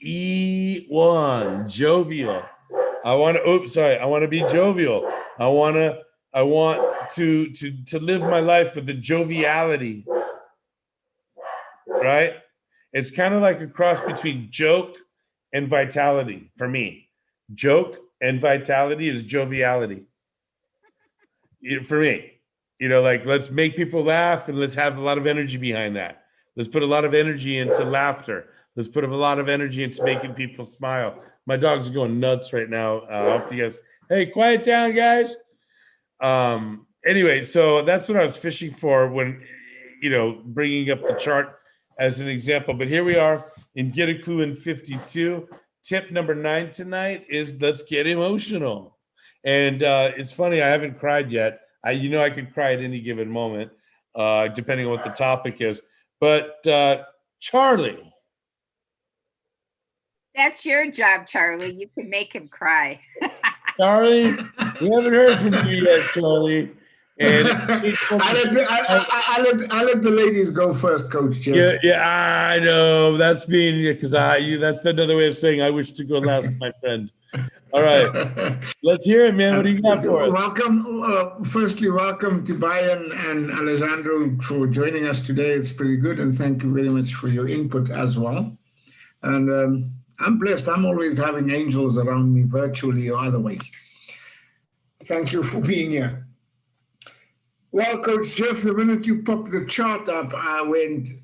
E1, jovial. I want to be jovial. I want to live my life with the joviality. Right? It's kind of like a cross between joke and vitality for me. Joke and vitality is joviality. For me. Like let's make people laugh and let's have a lot of energy behind that. Let's put a lot of energy into laughter. Let's put a lot of energy into making people smile. My dog's going nuts right now. I hope you guys, hey, quiet down, guys. Anyway, so that's what I was fishing for when, bringing up the chart as an example. But here we are in Get a Clue in 52. Tip number 9 tonight is let's get emotional. And it's funny, I haven't cried yet. I could cry at any given moment, depending on what the topic is. But Charlie. That's your job, Charlie. You can make him cry. Charlie, we haven't heard from you yet, Charlie. And I'll let the ladies go first, Coach Jeff. Yeah, I know. That's because that's another way of saying I wish to go last, my friend. All right. Let's hear it, man. What do you got for us? Welcome. Firstly, welcome to Brian and Alejandro for joining us today. It's pretty good. And thank you very much for your input as well. And I'm blessed. I'm always having angels around me virtually or otherwise. Thank you for being here. Well, Coach Jeff, the minute you popped the chart up, I went,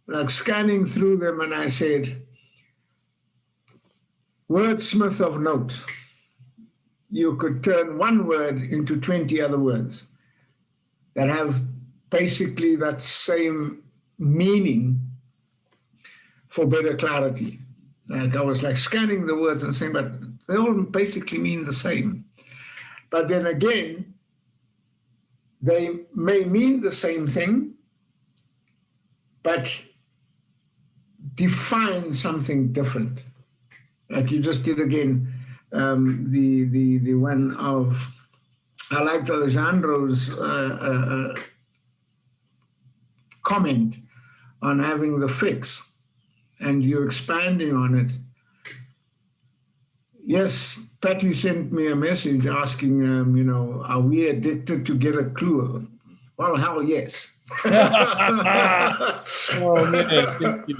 like scanning through them, and I said, wordsmith of note. You could turn one word into 20 other words that have basically that same meaning for better clarity. Like I was like scanning the words and saying, but they all basically mean the same. But then again, they may mean the same thing, but define something different. Like you just did again, the one of, I liked Alejandro's comment on having the fix, and you're expanding on it. Yes, Patty sent me a message asking, are we addicted to Get a Clue? Well, hell yes. Oh, man, thank you.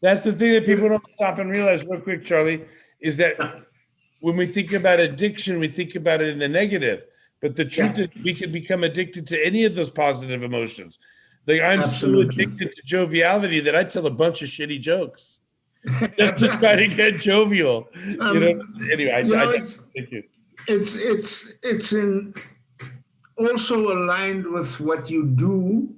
That's the thing that people don't stop and realize real quick, Charlie, is that when we think about addiction, we think about it in the negative. But the truth is we can become addicted to any of those positive emotions. Like I'm so addicted to joviality that I tell a bunch of shitty jokes just to try to get jovial. Anyway, thank you. It's in also aligned with what you do.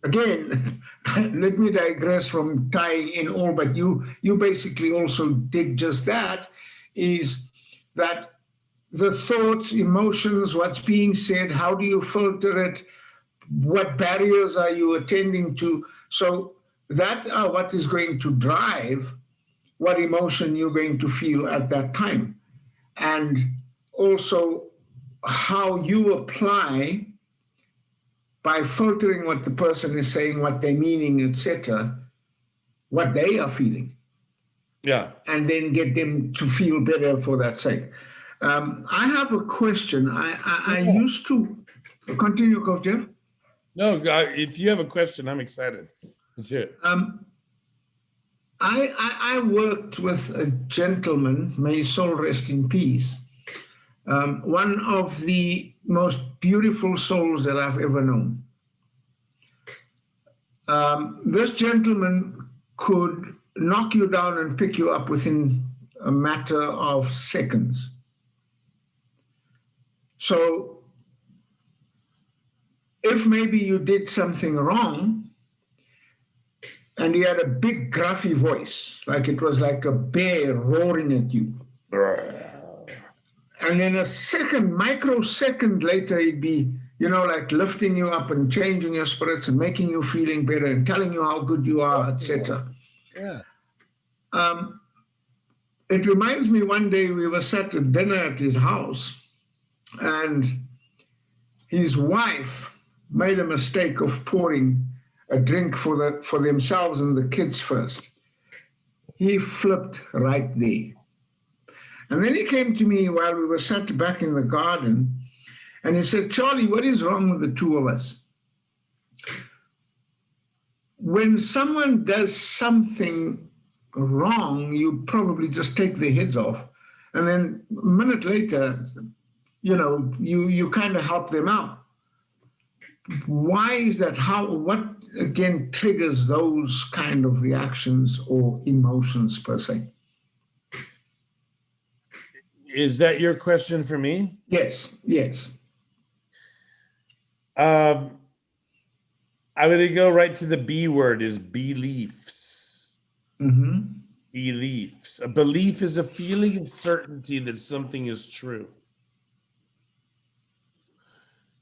Again, let me digress from tying in all, but you basically also did just that, is that the thoughts, emotions, what's being said, how do you filter it, what barriers are you attending to? So that are what is going to drive what emotion you're going to feel at that time. And also how you apply by filtering what the person is saying, what they're meaning, etc., what they are feeling. Yeah. And then get them to feel better for that sake. I have a question. I used to continue, Coach Jeff. No, if you have a question, I'm excited. Let's hear it. I worked with a gentleman, may his soul rest in peace, one of the most beautiful souls that I've ever known. This gentleman could knock you down and pick you up within a matter of seconds. So if maybe you did something wrong and he had a big gruffy voice, like it was like a bear roaring at you. And then a microsecond later, he'd be, like lifting you up and changing your spirits and making you feeling better and telling you how good you are, etc. Yeah. It reminds me one day we were sat at dinner at his house and his wife made a mistake of pouring a drink for themselves and the kids first. He flipped right there. And then he came to me while we were sat back in the garden, and he said, Charlie, what is wrong with the two of us? When someone does something wrong, you probably just take their heads off. And then a minute later, you kind of help them out. Why is that? What again triggers those kind of reactions or emotions per se? Is that your question for me? Yes. I'm going to go right to the B word, is beliefs. Mm-hmm. Beliefs. A belief is a feeling of certainty that something is true.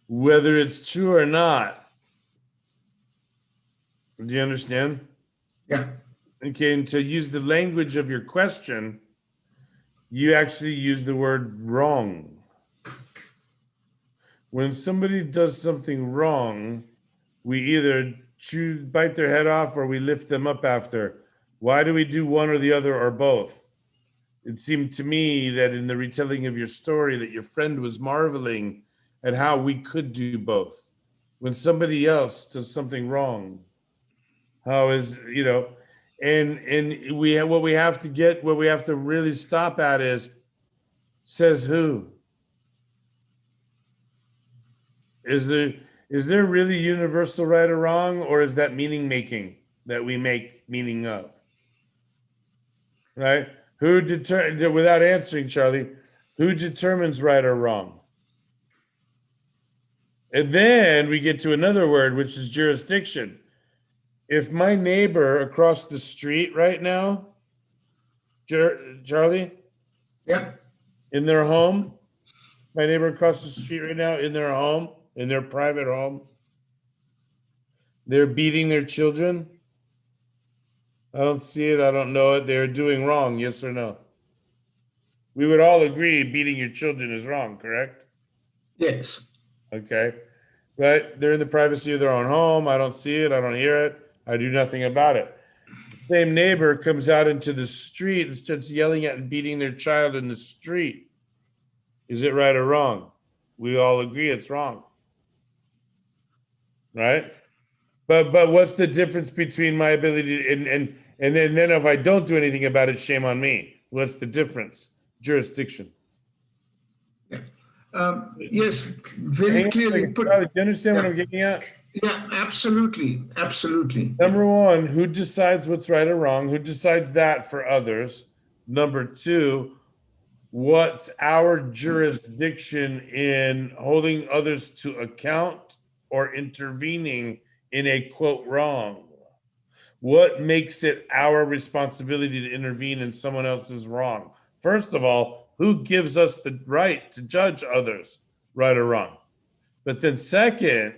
Whether it's true or not. Do you understand? Yeah. Okay, and to use the language of your question, you actually use the word wrong. When somebody does something wrong, we either bite their head off or we lift them up after. Why do we do one or the other or both? It seemed to me that in the retelling of your story that your friend was marveling at how we could do both. When somebody else does something wrong, how is, and what we have to really stop at is, says who? Is there really universal right or wrong, or is that meaning making that we make meaning of? Right? Without answering, Charlie, who determines right or wrong? And then we get to another word, which is jurisdiction. If my neighbor across the street right now, Charlie? Yeah. In their home, my neighbor across the street right now, in their home, in their private home, they're beating their children. I don't see it. I don't know it. They're doing wrong. Yes or no? We would all agree beating your children is wrong, correct? Yes. Okay. But they're in the privacy of their own home. I don't see it. I don't hear it. I do nothing about it. The same neighbor comes out into the street and starts yelling at and beating their child in the street. Is it right or wrong? We all agree it's wrong. Right? But what's the difference between my ability to, and then if I don't do anything about it, shame on me. What's the difference? Jurisdiction. Yes, very clearly put. Do you understand what I'm getting at? Yeah, absolutely. Number one, who decides what's right or wrong? Who decides that for others? Number two, what's our jurisdiction in holding others to account or intervening in a quote wrong? What makes it our responsibility to intervene in someone else's wrong? First of all, who gives us the right to judge others, right or wrong? But then second,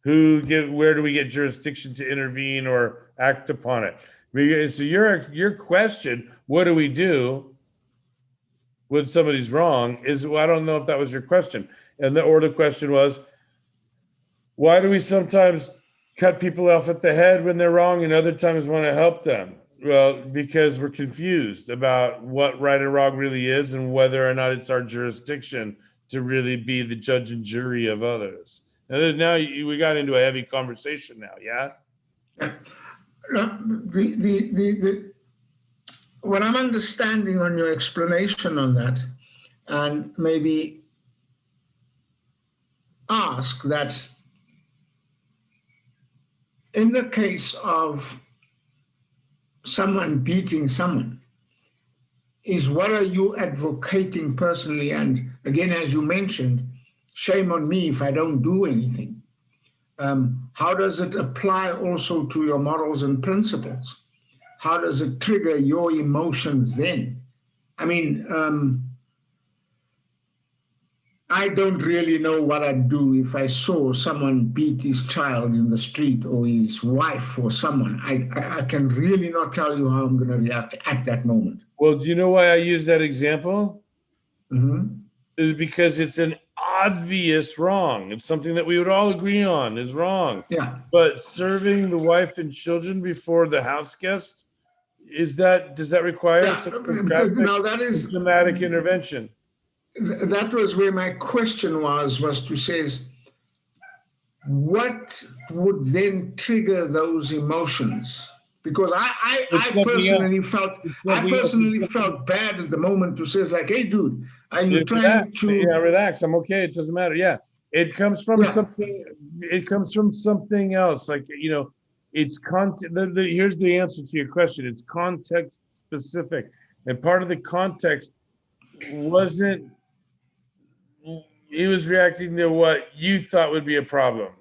where do we get jurisdiction to intervene or act upon it? So your question, what do we do when somebody's wrong, I don't know if that was your question. And the question was, why do we sometimes cut people off at the head when they're wrong and other times want to help them? Well, because we're confused about what right and wrong really is and whether or not it's our jurisdiction to really be the judge and jury of others. And now we got into a heavy conversation now, yeah? What I'm understanding on your explanation on that, and maybe ask that in the case of someone beating someone, is what are you advocating personally? And again, as you mentioned, shame on me if I don't do anything. How does it apply also to your morals and principles? How does it trigger your emotions then? I mean, I don't really know what I'd do if I saw someone beat his child in the street or his wife or someone. I can really not tell you how I'm going to react at that moment. Well, do you know why I use that example? Mm-hmm. is because it's an obvious wrong. It's something that we would all agree on is wrong. Yeah. But serving the wife and children before the house guest, does that require some graphic Now that is dramatic intervention? that was where my question was to say, what would then trigger those emotions? Because I personally felt bad at the moment to say like, hey dude, are you trying to relax? I'm okay. It doesn't matter. Yeah. It comes from something. It comes from something else. Like, it's content. Here's the answer to your question. It's context specific. And part of the context wasn't, he was reacting to what you thought would be a problem,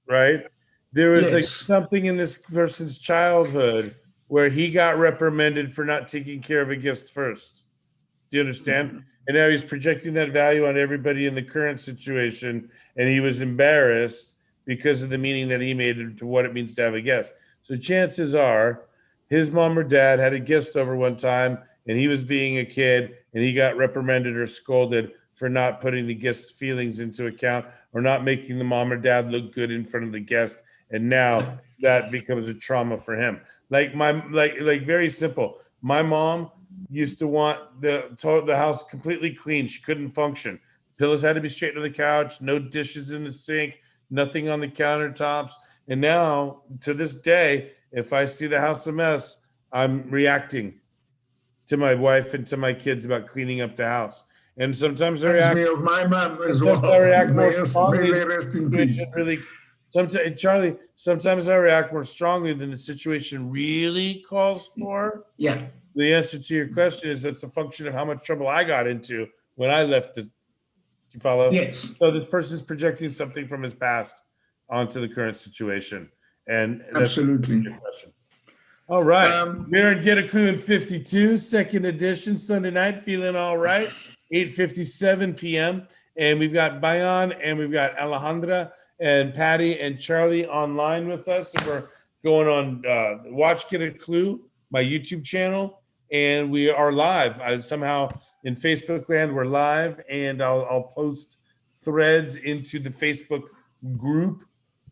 right? There was like something in this person's childhood where he got reprimanded for not taking care of a guest first. Do you understand? And now he's projecting that value on everybody in the current situation, and he was embarrassed because of the meaning that he made to what it means to have a guest. So chances are his mom or dad had a guest over one time, and he was being a kid, and he got reprimanded or scolded for not putting the guest's feelings into account or not making the mom or dad look good in front of the guest. And now that becomes a trauma for him. Like very simple. My mom used to want the house completely clean. She couldn't function. Pillows had to be straight to the couch, no dishes in the sink, nothing on the countertops. And now, to this day, if I see the house a mess, I'm reacting to my wife and to my kids about cleaning up the house. And sometimes I react. Me of my mom as well. I react more strongly. Charlie, sometimes I react more strongly than the situation really calls for. Yeah. The answer to your question is that's a function of how much trouble I got into when I left the. You follow? Yes. So this person's projecting something from his past onto the current situation, and that's absolutely a good question. All right, we're in Get a Klu in 52, second edition, Sunday night, feeling all right. 8:57 p.m. And we've got Bayan and we've got Alejandra and Patty and Charlie online with us. And we're going on Watch Get a Klu, my YouTube channel. And we are live. Somehow in Facebook land, we're live. And I'll post threads into the Facebook group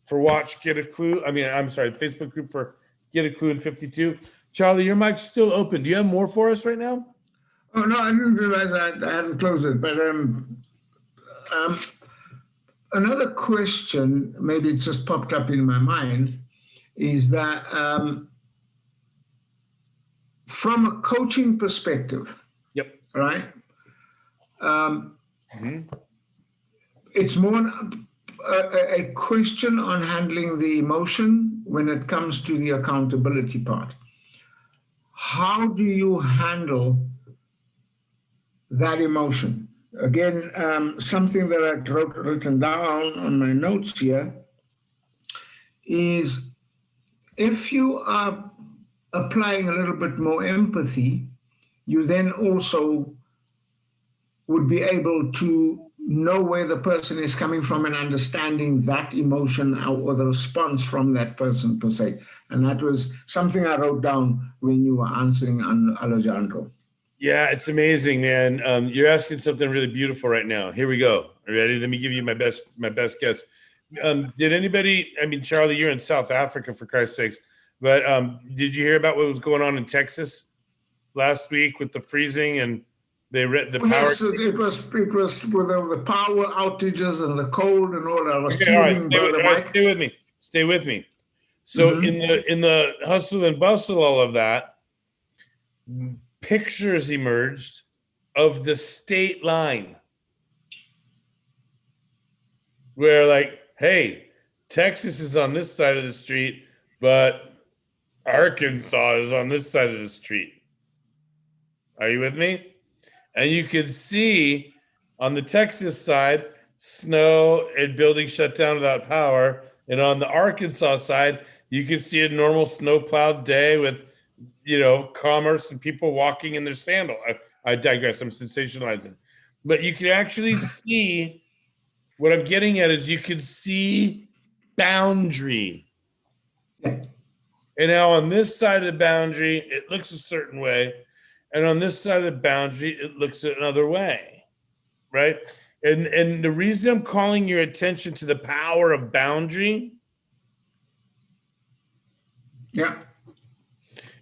for Watch Get a Klu. Facebook group for Get a Klu in 52. Charlie, your mic's still open. Do you have more for us right now? Oh, no, I didn't realize I hadn't closed it. But another question, maybe it just popped up in my mind, is that from a coaching perspective, right? It's more a question on handling the emotion when it comes to the accountability part. How do you handle that emotion? Again, something that I written down on my notes here is if you are applying a little bit more empathy, you then also would be able to know where the person is coming from and understanding that emotion or the response from that person per se. And that was something I wrote down when you were answering Alejandro. Yeah, it's amazing, man. You're asking something really beautiful right now. Here we go. Are you ready? Let me give you my best guess. Did anybody, Charlie, you're in South Africa for Christ's sakes, but did you hear about what was going on in Texas last week with the freezing and they read the power? Yes, it was with the power outages and the cold and all that. I was Stay with me. So in the hustle and bustle, all of that, pictures emerged of the state line where, like, hey, Texas is on this side of the street, but Arkansas is on this side of the street. Are you with me? And you could see on the Texas side, snow and buildings shut down without power. And on the Arkansas side, you could see a normal snow plowed day with, commerce and people walking in their sandal. I digress. I'm sensationalizing. But you can actually see what I'm getting at is you can see boundary. And now on this side of the boundary, it looks a certain way. And on this side of the boundary, it looks another way. right? And the reason I'm calling your attention to the power of boundary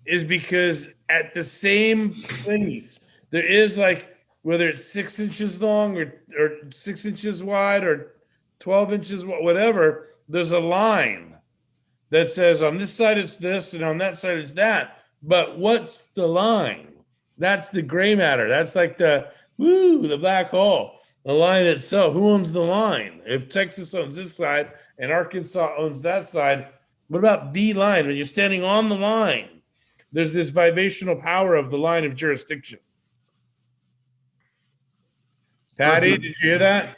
is because at the same place, there is like, whether it's 6 inches long or 6 inches wide or 12 inches, whatever, there's a line that says on this side it's this and on that side it's that. But what's the line? That's the gray matter. That's like the black hole. The line itself. Who owns the line? If Texas owns this side and Arkansas owns that side, what about the line? When you're standing on the line, there's this vibrational power of the line of jurisdiction. Patty, did you hear that?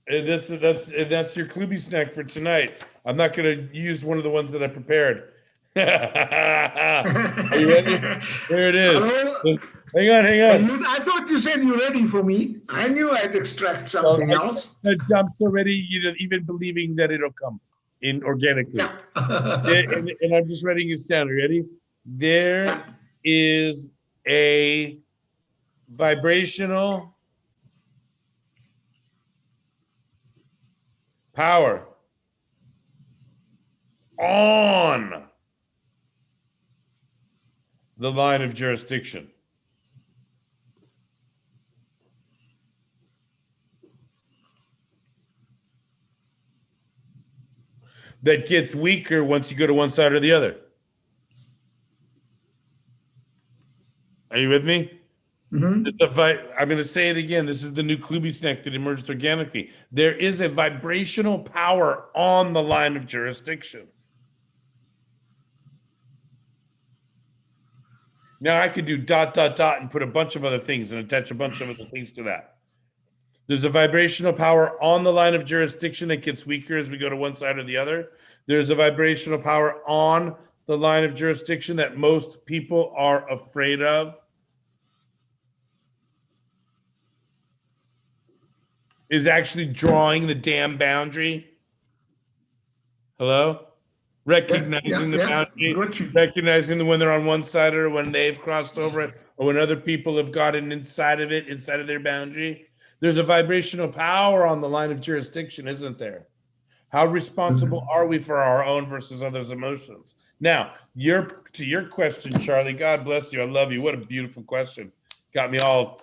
And that's your Klubi snack for tonight. I'm not going to use one of the ones that I prepared. Are you ready? There it is. Hang on. I thought you said you're ready for me. I knew I'd extract something else. I'm so ready, even believing that it'll come in organically. Yeah. and I'm just writing this down. Are you ready? There is a vibrational power on the line of jurisdiction. That gets weaker once you go to one side or the other. Are you with me? Mm-hmm. I'm going to say it again. This is the new Klubi snack that emerged organically. There is a vibrational power on the line of jurisdiction. Now I could do ... and put a bunch of other things and attach a bunch of other things to that. There's a vibrational power on the line of jurisdiction that gets weaker as we go to one side or the other. There's a vibrational power on the line of jurisdiction that most people are afraid of. Is actually drawing the damn boundary. Hello? Recognizing the boundary, recognizing when they're on one side or when they've crossed over it, or when other people have gotten inside of it, inside of their boundary. There's a vibrational power on the line of jurisdiction, isn't there? How responsible are we for our own versus others' emotions? Now, to your question, Charlie, God bless you. I love you. What a beautiful question. Got me all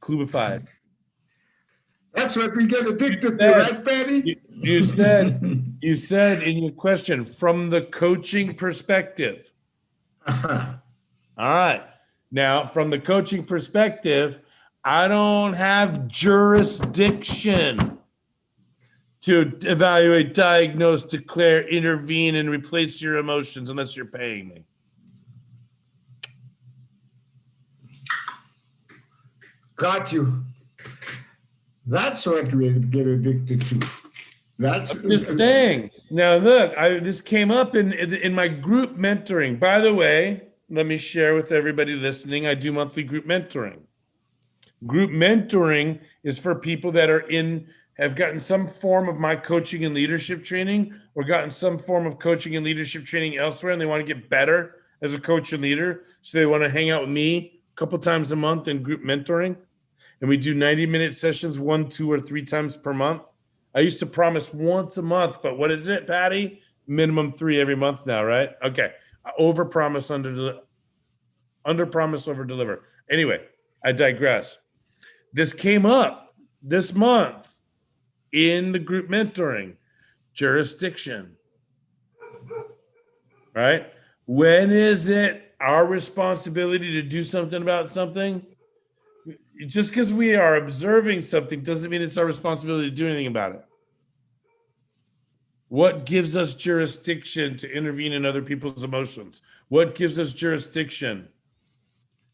klubified. That's what we get addicted to, right, Patty? You said in your question, from the coaching perspective. All right. Now, from the coaching perspective, I don't have jurisdiction to evaluate, diagnose, declare, intervene, and replace your emotions unless you're paying me. Got you. That's what we get addicted to. That's I'm just saying. Now, look, this came up in my group mentoring. By the way, let me share with everybody listening, I do monthly group mentoring. Group mentoring is for people that have gotten some form of my coaching and leadership training or gotten some form of coaching and leadership training elsewhere, and they want to get better as a coach and leader. So they want to hang out with me a couple times a month in group mentoring. And we do 90-minute sessions 1, 2, or 3 times per month. I used to promise once a month, but what is it, Patty? Minimum 3 every month now, right? Okay. Over promise, under promise, over deliver. Anyway, I digress. This came up this month in the group mentoring jurisdiction, right? When is it our responsibility to do something about something? Just because we are observing something doesn't mean it's our responsibility to do anything about it. What gives us jurisdiction to intervene in other people's emotions? What gives us jurisdiction?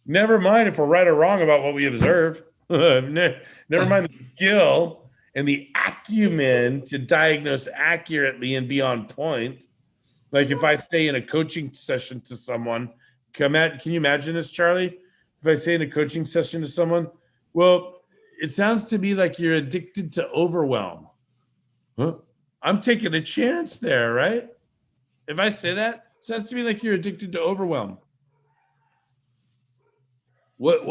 Never mind if we're right or wrong about what we observe. Never mind the skill and the acumen to diagnose accurately and be on point. Like if I say in a coaching session to someone, can you imagine this, Charlie? If I say in a coaching session to someone, well, it sounds to me like you're addicted to overwhelm. Huh? I'm taking a chance there, right? If I say that, it sounds to me like you're addicted to overwhelm. What?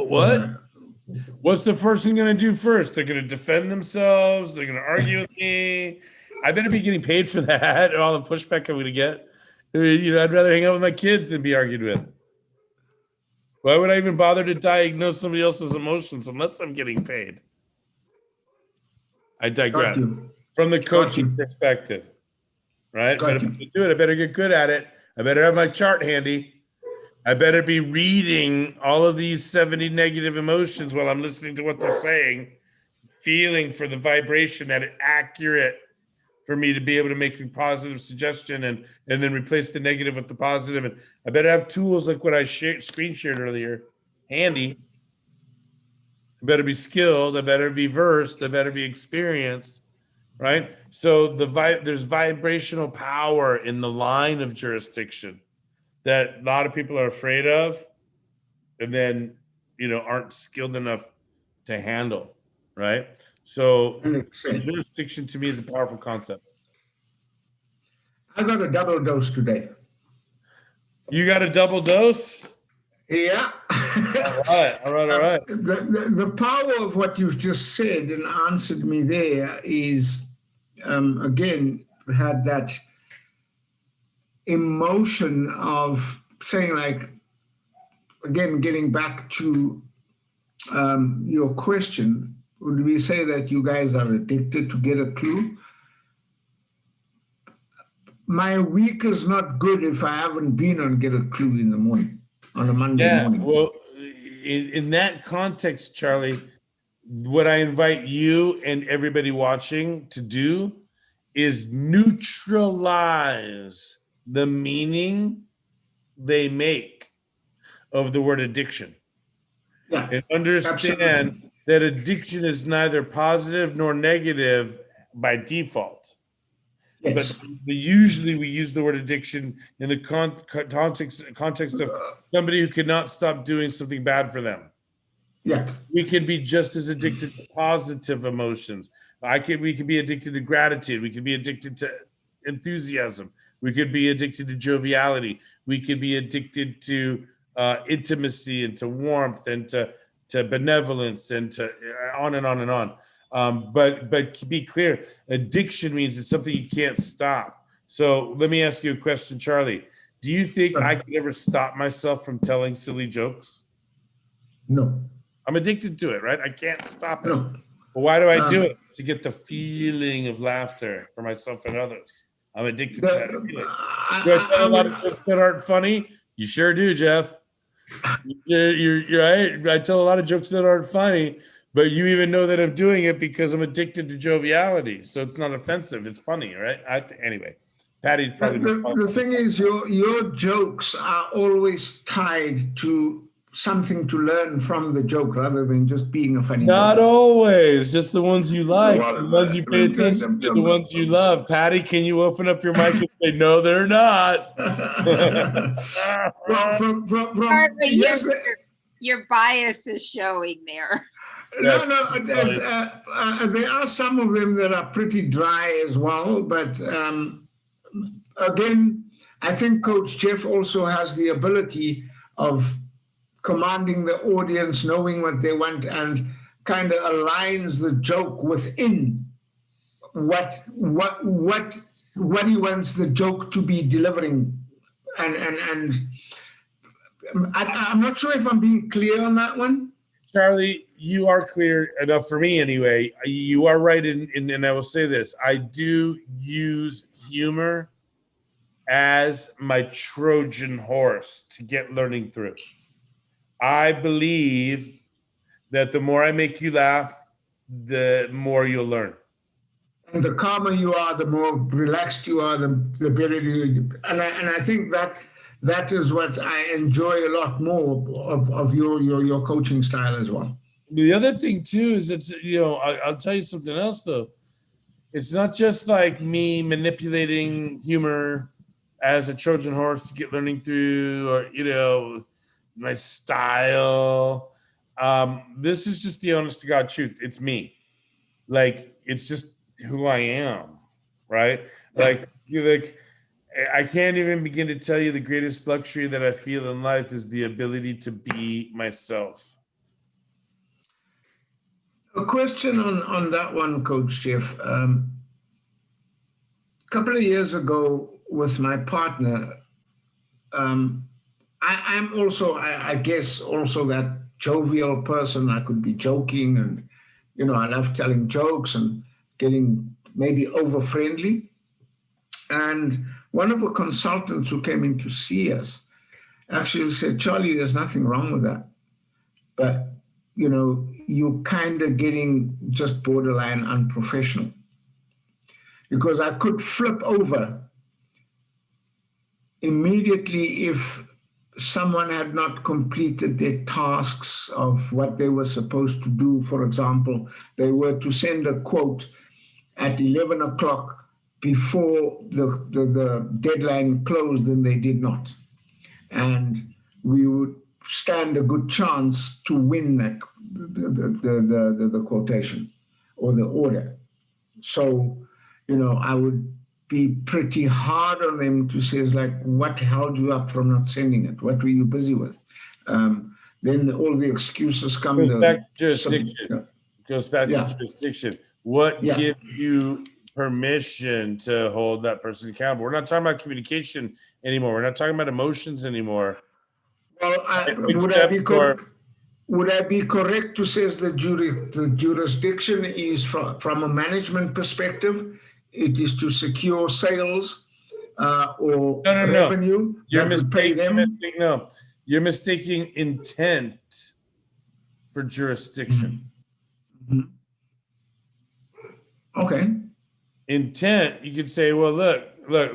What's the person going to do first? They're going to defend themselves. They're going to argue with me. I better be getting paid for that, and all the pushback I'm going to get. I mean, I'd rather hang out with my kids than be argued with. Why would I even bother to diagnose somebody else's emotions unless I'm getting paid? I digress. From the coaching perspective, right? But if I'm going to do it, I better get good at it. I better have my chart handy. I better be reading all of these 70 negative emotions while I'm listening to what they're saying, feeling for the vibration that is accurate for me to be able to make a positive suggestion and then replace the negative with the positive. And I better have tools like what I screen shared earlier, handy. I better be skilled. I better be versed. I better be experienced, right? So there's vibrational power in the line of jurisdiction that a lot of people are afraid of and then, aren't skilled enough to handle, right? So jurisdiction to me is a powerful concept. I got a double dose today. You got a double dose? Yeah. All right. The power of what you've just said and answered me there is, again, had that emotion of saying, like, again, getting back to your question, would we say that you guys are addicted to Get a Clue? My week is not good if I haven't been on Get a Clue in the morning, on a Monday morning. Well, in that context, Charlie, what I invite you and everybody watching to do is neutralize the meaning they make of the word addiction. Yeah, and understand that addiction is neither positive nor negative by default. Yes. But usually we use the word addiction in the context of somebody who cannot stop doing something bad for them. Yeah. We can be just as addicted to positive emotions. We could be addicted to gratitude. We could be addicted to enthusiasm. We could be addicted to joviality. We could be addicted to intimacy and to warmth and to benevolence and to on and on and on. But be clear, addiction means it's something you can't stop. So let me ask you a question, Charlie. Do you think I could ever stop myself from telling silly jokes? No. I'm addicted to it, right? I can't stop it. No. But why do I do it? To get the feeling of laughter for myself and others. I'm addicted to that feeling. Do I tell a lot of jokes that aren't funny? You sure do, Jeff. You're right. I tell a lot of jokes that aren't funny, but you even know that I'm doing it because I'm addicted to joviality. So it's not offensive. It's funny, right? Anyway, Patty's probably the thing is, your jokes are always tied to something to learn from the joke rather than just being a funny Not joke. Always, just the ones you like, the ones you pay attention to, the ones you love. Patty, can you open up your mic and say, no, they're not? Well, your bias is showing there. No, there are some of them that are pretty dry as well. But again, I think Coach Jeff also has the ability of commanding the audience, knowing what they want, and kind of aligns the joke within what he wants the joke to be delivering. And I'm not sure if I'm being clear on that one. Charlie, you are clear enough for me anyway. You are right, and I will say this. I do use humor as my Trojan horse to get learning through. I believe that the more I make you laugh, the more you'll learn. And the calmer you are, the more relaxed you are, the better you. And I think that is what I enjoy a lot more of your coaching style as well. The other thing too is I'll tell you something else though. It's not just like me manipulating humor as a Trojan horse to get learning through, or my style. This is just the honest to God truth. It's me. Like, it's just who I am, right? Like I can't even begin to tell you the greatest luxury that I feel in life is the ability to be myself. A question on that one, Coach Jeff. A couple of years ago with my partner, I'm also, I guess, also that jovial person. I could be joking and, I love telling jokes and getting maybe over friendly. And one of the consultants who came in to see us actually said, Charlie, there's nothing wrong with that. But, you're kind of getting just borderline unprofessional. Because I could flip over immediately if someone had not completed their tasks of what they were supposed to do. For example, they were to send a quote at 11 o'clock before the deadline closed, and they did not. And we would stand a good chance to win that the quotation or the order. So, I would be pretty hard on them to say, like, what held you up from not sending it? What were you busy with? Then all the excuses come. Goes back to jurisdiction. Goes back to jurisdiction. What gives you permission to hold that person accountable? We're not talking about communication anymore. We're not talking about emotions anymore. Well, would I be correct to say the jurisdiction is from a management perspective? It is to secure sales or revenue. You're mistaking intent for jurisdiction. Mm-hmm. Okay. Intent, you could say, well, look, I'll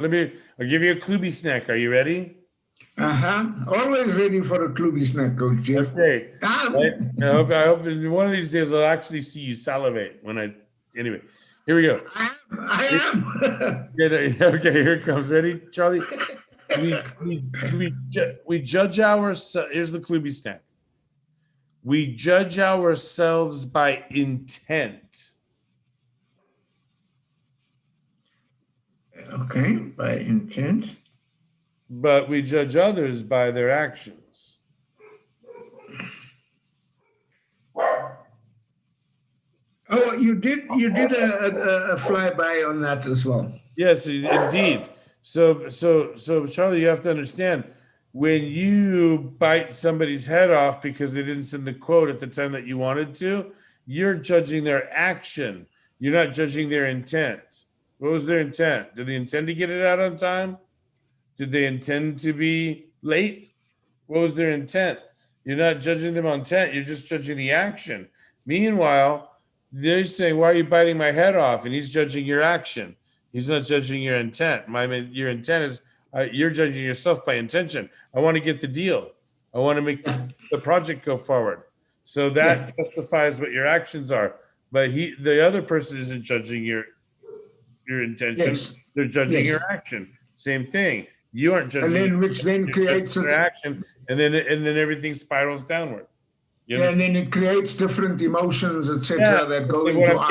give you a Klubi snack. Are you ready? Always ready for a Klubi snack, Coach Jeff. Okay. Right? I hope one of these days I'll actually see you salivate anyway. Here we go. I am. Okay, here it comes. Ready, Charlie? We judge ourselves. Here's the Klubi snack. We judge ourselves by intent. Okay, by intent. But we judge others by their actions. Oh, you did a flyby on that as well. Yes, indeed. So Charlie, you have to understand, when you bite somebody's head off because they didn't send the quote at the time that you wanted to, you're judging their action. You're not judging their intent. What was their intent? Did they intend to get it out on time? Did they intend to be late? What was their intent? You're not judging them on intent. You're just judging the action. Meanwhile, they're saying, why are you biting my head off? And he's judging your action. He's not judging your intent. Your intent is, you're judging yourself by intention. I want to get the deal. I want to make the project go forward. So that justifies what your actions are. But the other person isn't judging your intention. Yes. They're judging your action. Same thing. You aren't judging. And then which then creates their action, and then everything spirals downward. And then it creates different emotions, etc. that go into what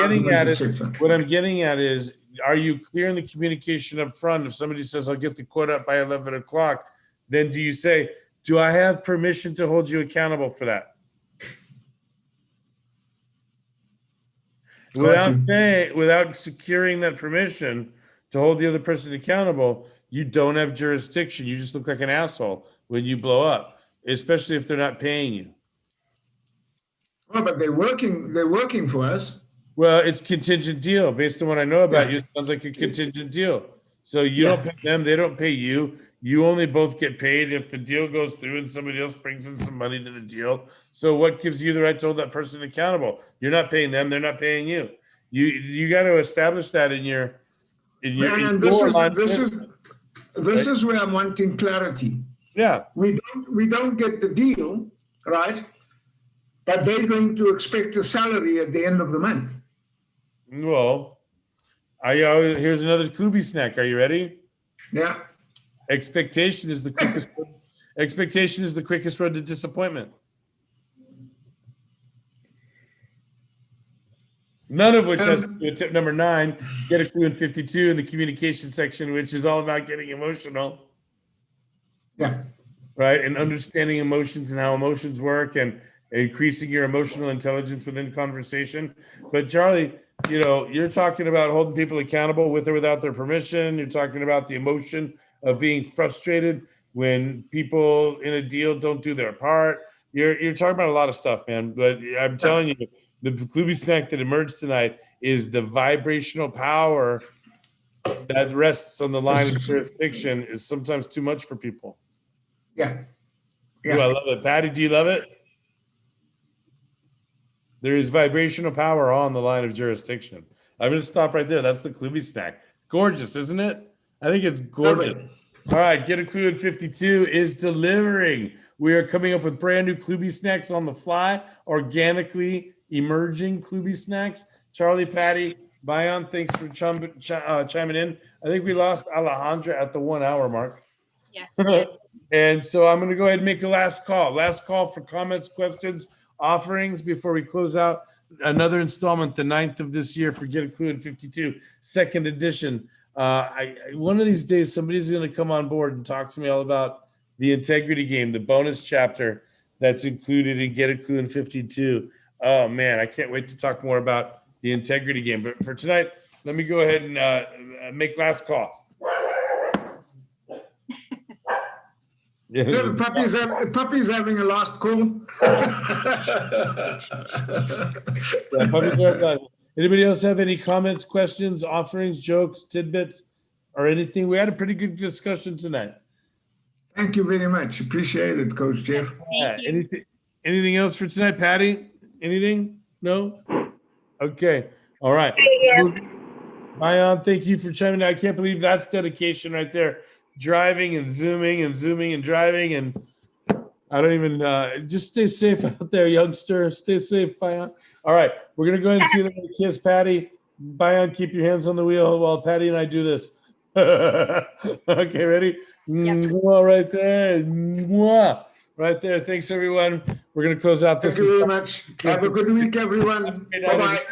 I'm getting at is, are you clear in the communication up front? If somebody says, I'll get the quote up by 11 o'clock, then do you say, do I have permission to hold you accountable for that? Without securing that permission to hold the other person accountable, you don't have jurisdiction. You just look like an asshole when you blow up, especially if they're not paying you. Well, but they're working for us. Well, it's contingent deal. Based on what I know about you, it sounds like a contingent deal. So you don't pay them, they don't pay you. You only both get paid if the deal goes through and somebody else brings in some money to the deal. So what gives you the right to hold that person accountable? You're not paying them, they're not paying you. You got to establish that in your this is where I'm wanting clarity. Yeah. We don't get the deal, right? But they're going to expect a salary at the end of the month. Well, here's another Klubi snack. Are you ready? Yeah. Expectation is the quickest road to disappointment. None of which has to do with tip number 9, get a clue in 52 in the communication section, which is all about getting emotional. Yeah. Right. And understanding emotions and how emotions work and increasing your emotional intelligence within conversation. But Charlie, you know, you're talking about holding people accountable with or without their permission. You're talking about the emotion of being frustrated when people in a deal don't do their part. You're talking about a lot of stuff, man. But I'm telling you, the Klubi snack that emerged tonight is the vibrational power that rests on the line of jurisdiction is sometimes too much for people. Yeah. Ooh, I love it. Patty, do you love it? There is vibrational power on the line of jurisdiction. I'm going to stop right there. That's the Klubi snack. Gorgeous, isn't it? I think it's gorgeous. All right, Get a Clue at 52 is delivering. We are coming up with brand new Klubi snacks on the fly, organically emerging Klubi snacks. Charlie, Patty, Bayan, thanks for chiming in. I think we lost Alejandra at the 1 hour mark. Yeah. And so I'm going to go ahead and make a last call. Last call for comments, questions, offerings before we close out another installment, the 9th of this year for Get a Clue at 52, second edition. One of these days, somebody's going to come on board and talk to me all about the integrity game, the bonus chapter that's included in Get a Clue in 52. Oh, man, I can't wait to talk more about the integrity game. But for tonight, let me go ahead and make last call. Yeah, the puppy's having a last call. Yeah, puppy's are done. Anybody else have any comments, questions, offerings, jokes, tidbits, or anything? We had a pretty good discussion tonight. Thank you very much. Appreciate it, Coach Jeff. Yeah, anything else for tonight, Patty? Anything? No? Okay. All right. Bayan, thank you for chiming in. I can't believe that's dedication right there. Driving and zooming and zooming and driving, and I don't even just stay safe out there, youngster. Stay safe, Bayan. All right, we're gonna go ahead and see them kiss Patty. Bayan, keep your hands on the wheel while Patty and I do this. Okay, ready? Yep. Mwah, right there. Mwah. Right there. Thanks, everyone. We're gonna close out this. Thank you very much. Have a good week, everyone. Bye-bye.